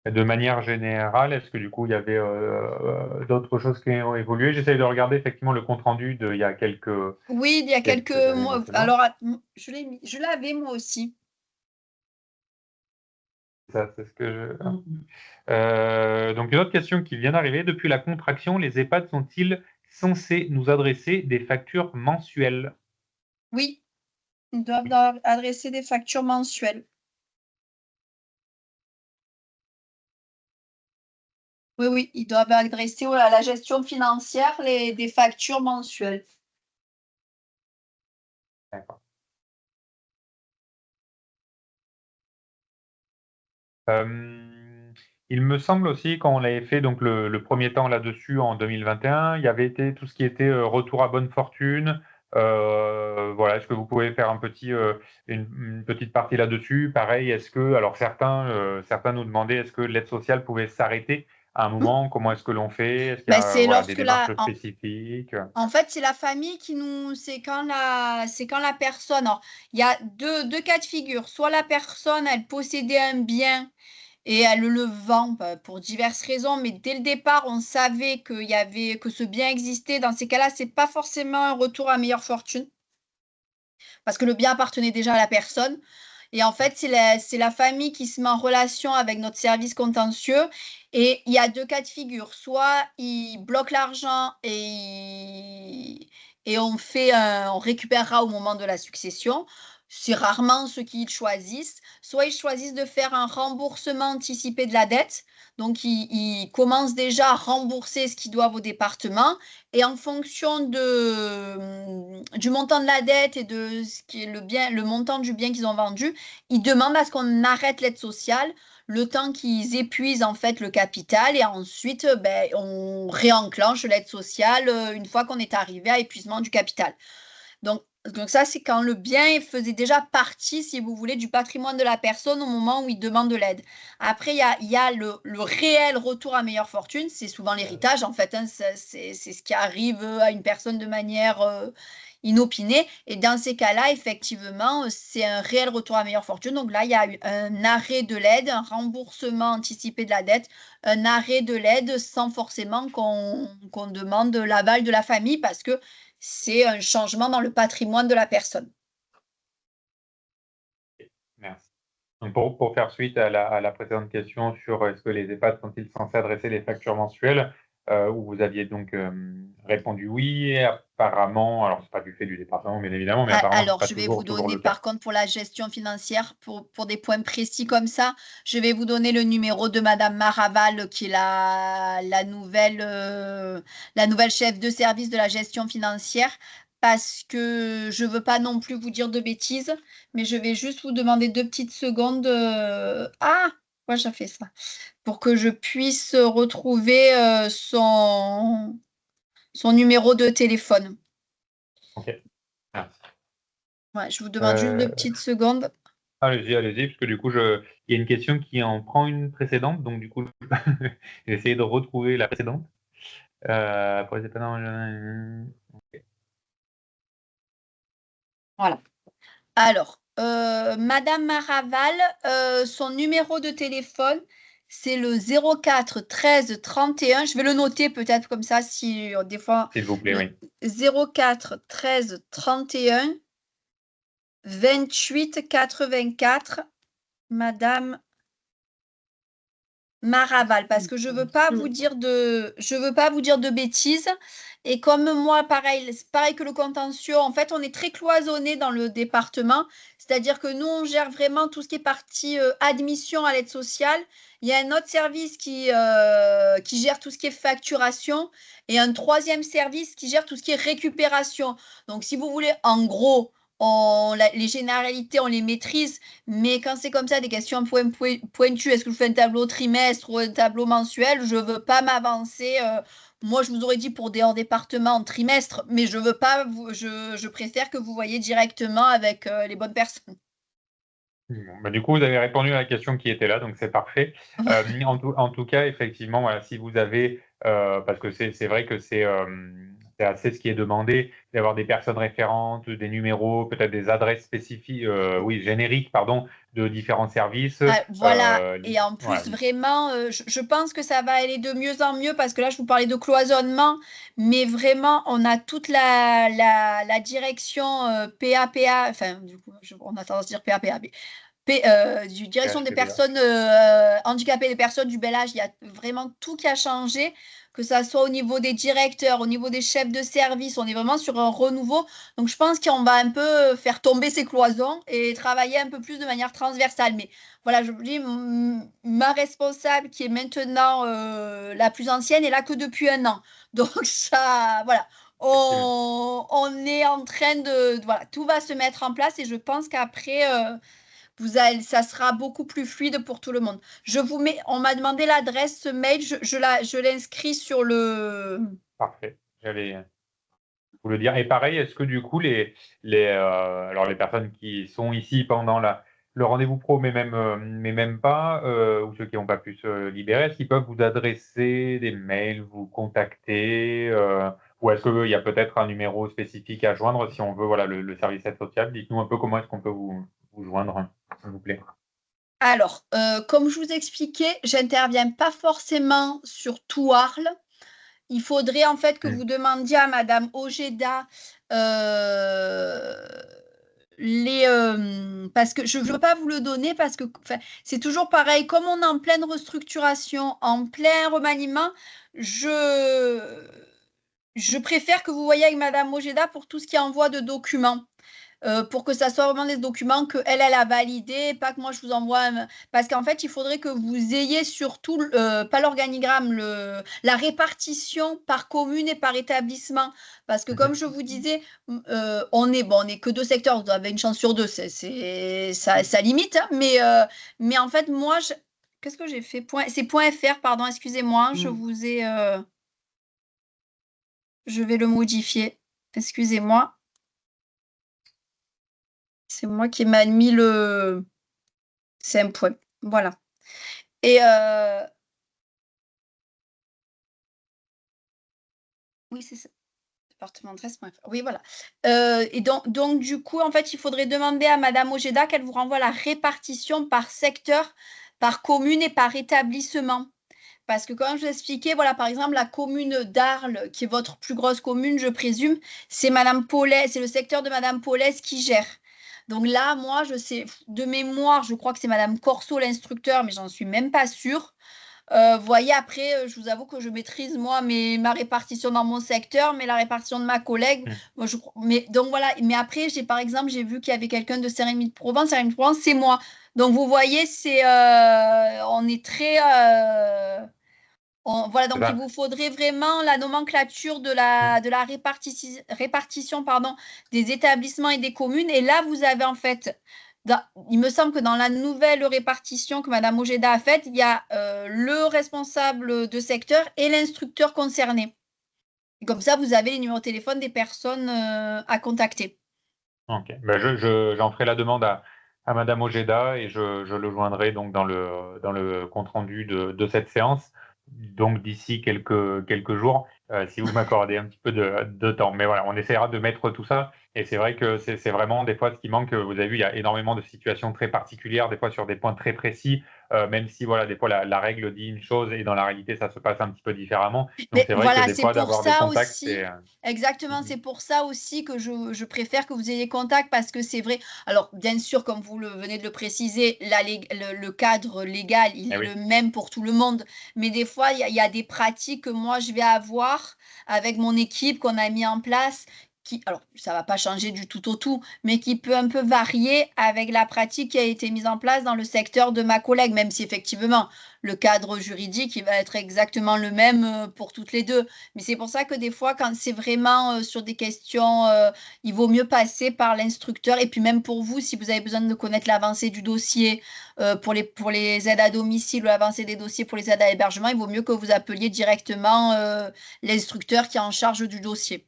De manière générale, est-ce que du coup il y avait d'autres choses qui ont évolué? J'essaye de regarder effectivement le compte rendu d'il y a Oui, il y a quelques années mois, maintenant. alors je l'avais moi aussi. Ça, c'est ce que je... donc une autre question qui vient d'arriver. Depuis la contraction, les EHPAD sont-ils censés nous adresser des factures mensuelles? Oui, ils doivent adresser des factures mensuelles. Oui, oui, ils doivent adresser à la gestion financière des factures mensuelles. D'accord. Il me semble aussi, quand on l'avait fait donc le premier temps là-dessus en 2021, il y avait été tout ce qui était retour à bonne fortune. Voilà, est-ce que vous pouvez faire une petite partie là-dessus? Pareil, alors certains nous demandaient est-ce que l'aide sociale pouvait s'arrêter à un Mmh. moment? Comment est-ce que l'on fait? Est-ce qu'il y Bah, a c'est voilà, des lorsque démarches spécifiques? en fait, c'est la famille c'est quand la personne, alors, il y a deux cas de figure. Soit la personne, elle possédait un bien et elle le vend, bah, pour diverses raisons, mais dès le départ, on savait que ce bien existait. Dans ces cas-là, c'est pas forcément un retour à meilleure fortune, parce que le bien appartenait déjà à la personne. Et en fait, c'est la famille qui se met en relation avec notre service contentieux et il y a 2 cas de figure. Soit ils bloquent l'argent et on récupérera au moment de la succession. C'est rarement ce qu'ils choisissent. Soit ils choisissent de faire un remboursement anticipé de la dette. Donc ils commencent déjà à rembourser ce qu'ils doivent au département et en fonction du montant de la dette et de ce qui est le montant du bien qu'ils ont vendu, ils demandent à ce qu'on arrête l'aide sociale le temps qu'ils épuisent en fait le capital et ensuite ben, on réenclenche l'aide sociale une fois qu'on est arrivé à épuisement du capital. Donc ça, c'est quand le bien faisait déjà partie, si vous voulez, du patrimoine de la personne au moment où il demande de l'aide. Après, il y a le réel retour à meilleure fortune, c'est souvent l'héritage, en fait, hein, c'est ce qui arrive à une personne de manière inopinée. Et dans ces cas-là, effectivement, c'est un réel retour à meilleure fortune. Donc là, il y a eu un arrêt de l'aide, un remboursement anticipé de la dette, un arrêt de l'aide sans forcément qu'on demande l'aval de la famille parce que c'est un changement dans le patrimoine de la personne. Merci. Donc pour faire suite à la précédente question sur est-ce que les EHPAD sont-ils censés adresser les factures mensuelles, où vous aviez donc répondu oui, et apparemment, alors c'est pas du fait du département bien évidemment, mais apparemment Alors, c'est je pas vais vous toujours donner, le cas. par contre, pour la gestion financière, pour des points précis comme ça, je vais vous donner le numéro de Madame Maraval, qui est la nouvelle chef de service de la gestion financière, parce que je ne veux pas non plus vous dire de bêtises, mais je vais juste vous demander 2 petites secondes. Ah, pourquoi j'ai fait ça? Pour que je puisse retrouver son numéro de téléphone. Ok, merci. Ouais, je vous demande juste 2 petites secondes. Allez-y, parce que du coup, il y a une question qui en prend une précédente, donc du coup, j'ai essayé de retrouver la précédente. Pour les EHPAD, Voilà. Alors, Madame Maraval, son numéro de téléphone, c'est le 04 13 31. Je vais le noter peut-être comme ça, si des fois. s'il vous plaît, oui. 04 13 31 28 84. Madame Maraval, parce que je veux pas vous dire de bêtises. Et comme moi, pareil que le contentieux, en fait, on est très cloisonné dans le département. C'est-à-dire que nous, on gère vraiment tout ce qui est partie admission à l'aide sociale. Il y a un autre service qui gère tout ce qui est facturation et un troisième service qui gère tout ce qui est récupération. Donc, si vous voulez, en gros, les généralités, on les maîtrise. Mais quand c'est comme ça, des questions pointues, est-ce que je fais un tableau trimestre ou un tableau mensuel? Je ne veux pas m'avancer. Moi, je vous aurais dit pour des hors département en trimestre, mais je veux pas. Je préfère que vous voyez directement avec les bonnes personnes. Bon, bah, du coup, vous avez répondu à la question qui était là, donc c'est parfait. En tout cas, effectivement, voilà, si vous avez, parce que c'est vrai que c'est assez ce qui est demandé, d'avoir des personnes référentes, des numéros, peut-être des adresses spécifiques, oui, génériques, pardon, de différents services. Voilà. Et en Voilà. plus, vraiment, je pense que ça va aller de mieux en mieux parce que là, je vous parlais de cloisonnement, mais vraiment, on a toute la direction PAPA, enfin, du coup, on a tendance à dire PAPA, du direction des PHPBA. personnes handicapées, des personnes du bel âge, il y a vraiment tout qui a changé, que ça soit au niveau des directeurs, au niveau des chefs de service, on est vraiment sur un renouveau. Donc je pense qu'on va un peu faire tomber ces cloisons et travailler un peu plus de manière transversale. Mais voilà, je vous dis, ma responsable qui est maintenant la plus ancienne est là que depuis un an. Donc ça, voilà. On est en train voilà, tout va se mettre en place et je pense qu'après, ça sera beaucoup plus fluide pour tout le monde. On m'a demandé l'adresse mail, je l'inscris sur le. Parfait. J'allais vous le dire. Et pareil, est-ce que du coup, alors les personnes qui sont ici pendant le rendez-vous pro, mais même pas, ou ceux qui n'ont pas pu se libérer, est-ce qu'ils peuvent vous adresser des mails, vous contacter, ou est-ce qu'il y a peut-être un numéro spécifique à joindre si on veut, voilà, le service aide sociale? Dites-nous un peu comment est-ce qu'on peut vous joindre, s'il vous plaît. Alors, comme je vous expliquais, j'interviens pas forcément sur tout Arles. Il faudrait en fait que vous demandiez à Madame Ojeda parce que je ne veux pas vous le donner parce que c'est toujours pareil. Comme on est en pleine restructuration, en plein remaniement, je préfère que vous voyez avec Madame Ojeda pour tout ce qui est envoi de documents. Pour que ça soit vraiment des documents qu'elle a validés, pas que moi je vous envoie. Parce qu'en fait, il faudrait que vous ayez surtout, pas l'organigramme, la répartition par commune et par établissement. Parce que comme je vous disais, on est que 2 secteurs, vous avez une chance sur 2, ça limite. Hein, mais en fait, moi, qu'est-ce que j'ai fait? C'est .fr, pardon, excusez-moi, je vais le modifier. Excusez-moi. C'est moi qui m'a mis le. C'est un point. Voilà. Et oui, c'est ça. Département 13.fr. Oui, voilà. Et donc, du coup, en fait, il faudrait demander à Madame Ojeda qu'elle vous renvoie la répartition par secteur, par commune et par établissement. Parce que comme je vous expliquais, voilà, par exemple, la commune d'Arles, qui est votre plus grosse commune, je présume, c'est Madame Paulès, c'est le secteur de Madame Paulès qui gère. Donc là, moi, je sais de mémoire, je crois que c'est madame Corso l'instructeur, mais j'en suis même pas sûre. Vous voyez après, je vous avoue que je maîtrise moi ma répartition dans mon secteur, mais la répartition de ma collègue, moi mais donc voilà, mais après j'ai par exemple, j'ai vu qu'il y avait quelqu'un de Saint-Rémy-de-Provence. Saint-Rémy-de-Provence, c'est moi. Donc vous voyez, c'est on est très voilà, C'est donc il ça. vous faudrait vraiment la nomenclature de la répartition pardon, des établissements et des communes. Et là, vous avez en fait, il me semble que dans la nouvelle répartition que Madame Ojeda a faite, il y a le responsable de secteur et l'instructeur concerné. Et comme ça, vous avez les numéros de téléphone des personnes à contacter. Ok. Ben, j'en ferai la demande à Madame Ojeda et je le joindrai donc dans le compte-rendu de cette séance, donc d'ici quelques jours, si vous m'accordez un petit peu de temps. Mais voilà, on essaiera de mettre tout ça. Et c'est vrai que c'est vraiment des fois ce qui manque. Vous avez vu, il y a énormément de situations très particulières, des fois sur des points très précis, même si voilà, des fois la règle dit une chose et dans la réalité ça se passe un petit peu différemment. Donc Mais c'est vrai que voilà, des c'est fois pour d'avoir des ça contacts, aussi, c'est exactement, c'est pour ça aussi que je préfère que vous ayez contact parce que c'est vrai. Alors, bien sûr, comme vous venez de le préciser, le cadre légal, il eh est oui. le même pour tout le monde. Mais des fois, il y a des pratiques que moi, je vais avoir avec mon équipe qu'on a mis en place. Alors, ça va pas changer du tout au tout, mais qui peut un peu varier avec la pratique qui a été mise en place dans le secteur de ma collègue, même si effectivement, le cadre juridique, il va être exactement le même pour toutes les deux. Mais c'est pour ça que des fois, quand c'est vraiment sur des questions, il vaut mieux passer par l'instructeur. Et puis même pour vous, si vous avez besoin de connaître l'avancée du dossier pour les aides à domicile ou l'avancée des dossiers pour les aides à hébergement, il vaut mieux que vous appeliez directement l'instructeur qui est en charge du dossier.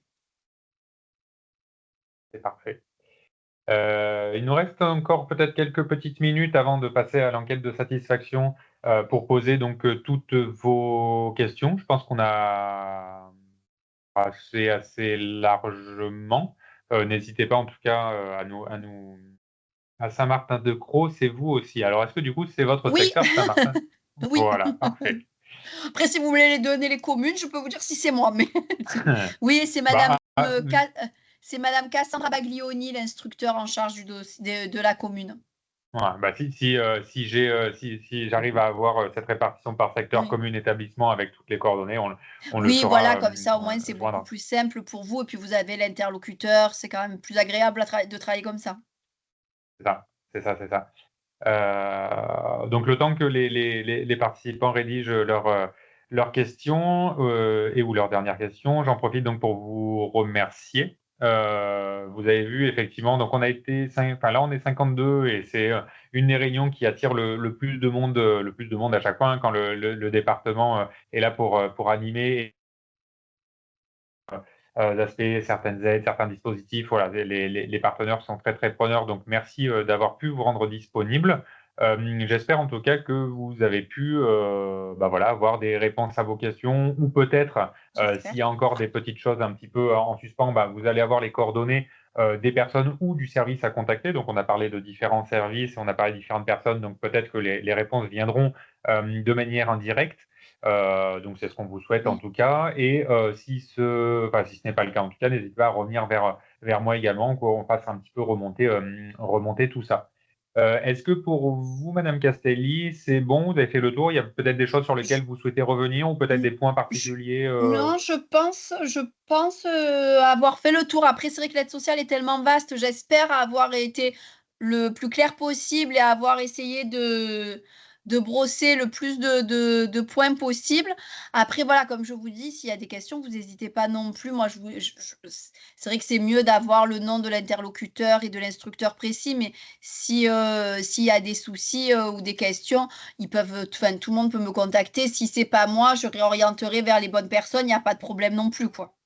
C'est parfait. Il nous reste encore peut-être quelques petites minutes avant de passer à l'enquête de satisfaction pour poser donc toutes vos questions. Je pense qu'on a assez largement. N'hésitez pas en tout cas à Saint-Martin-de-Crau, c'est vous aussi. Alors est-ce que du coup c'est votre Oui, secteur Saint-Martin? oui. Voilà, parfait. Après, si vous voulez les donner les communes, je peux vous dire si c'est moi. Mais oui, c'est Madame, Bah, c'est Madame Cassandra Baglioni, l'instructeur en charge du dossier de la commune. voilà, bah, si j'arrive à avoir cette répartition par secteur, Oui. commune, établissement avec toutes les coordonnées, on le Oui, voilà, fera, comme ça, au on moins, le c'est beaucoup joindra. plus simple pour vous. Et puis, vous avez l'interlocuteur. C'est quand même plus agréable de travailler comme ça. C'est ça, c'est ça, c'est ça. Donc le temps que les participants rédigent leurs questions et ou leurs dernières questions, j'en profite donc pour vous remercier. Vous avez vu effectivement, donc on a été enfin là on est 52 et c'est une des réunions qui attire le plus de monde, à chaque fois hein, quand le département est là pour animer d'aspect certaines aides, certains dispositifs. Voilà, les partenaires sont très, très preneurs. Donc, merci d'avoir pu vous rendre disponible. J'espère en tout cas que vous avez pu bah voilà, avoir des réponses à vos questions ou peut-être J'espère. s'il y a encore des petites choses un petit peu en suspens, bah, vous allez avoir les coordonnées des personnes ou du service à contacter. Donc, on a parlé de différents services, on a parlé de différentes personnes. Donc, peut-être que les réponses viendront de manière indirecte. Donc c'est ce qu'on vous souhaite en Mm. tout cas. Et si ce n'est pas le cas en tout cas, n'hésitez pas à revenir vers moi également, qu'on fasse un petit peu remonter tout ça. Est-ce que pour vous, Madame Castelli, c'est bon, vous avez fait le tour? Il y a peut-être des choses sur lesquelles vous souhaitez revenir ou peut-être des points Je- particuliers Non, je pense avoir fait le tour. Après, c'est vrai que l'aide sociale est tellement vaste. J'espère avoir été le plus clair possible et avoir essayé de brosser le plus de points possible. Après, voilà, comme je vous dis, s'il y a des questions, vous n'hésitez pas non plus. Moi, c'est vrai que c'est mieux d'avoir le nom de l'interlocuteur et de l'instructeur précis, mais s'il y a des soucis ou des questions, enfin, tout le monde peut me contacter. Si c'est pas moi, je réorienterai vers les bonnes personnes. Il n'y a pas de problème non plus, quoi.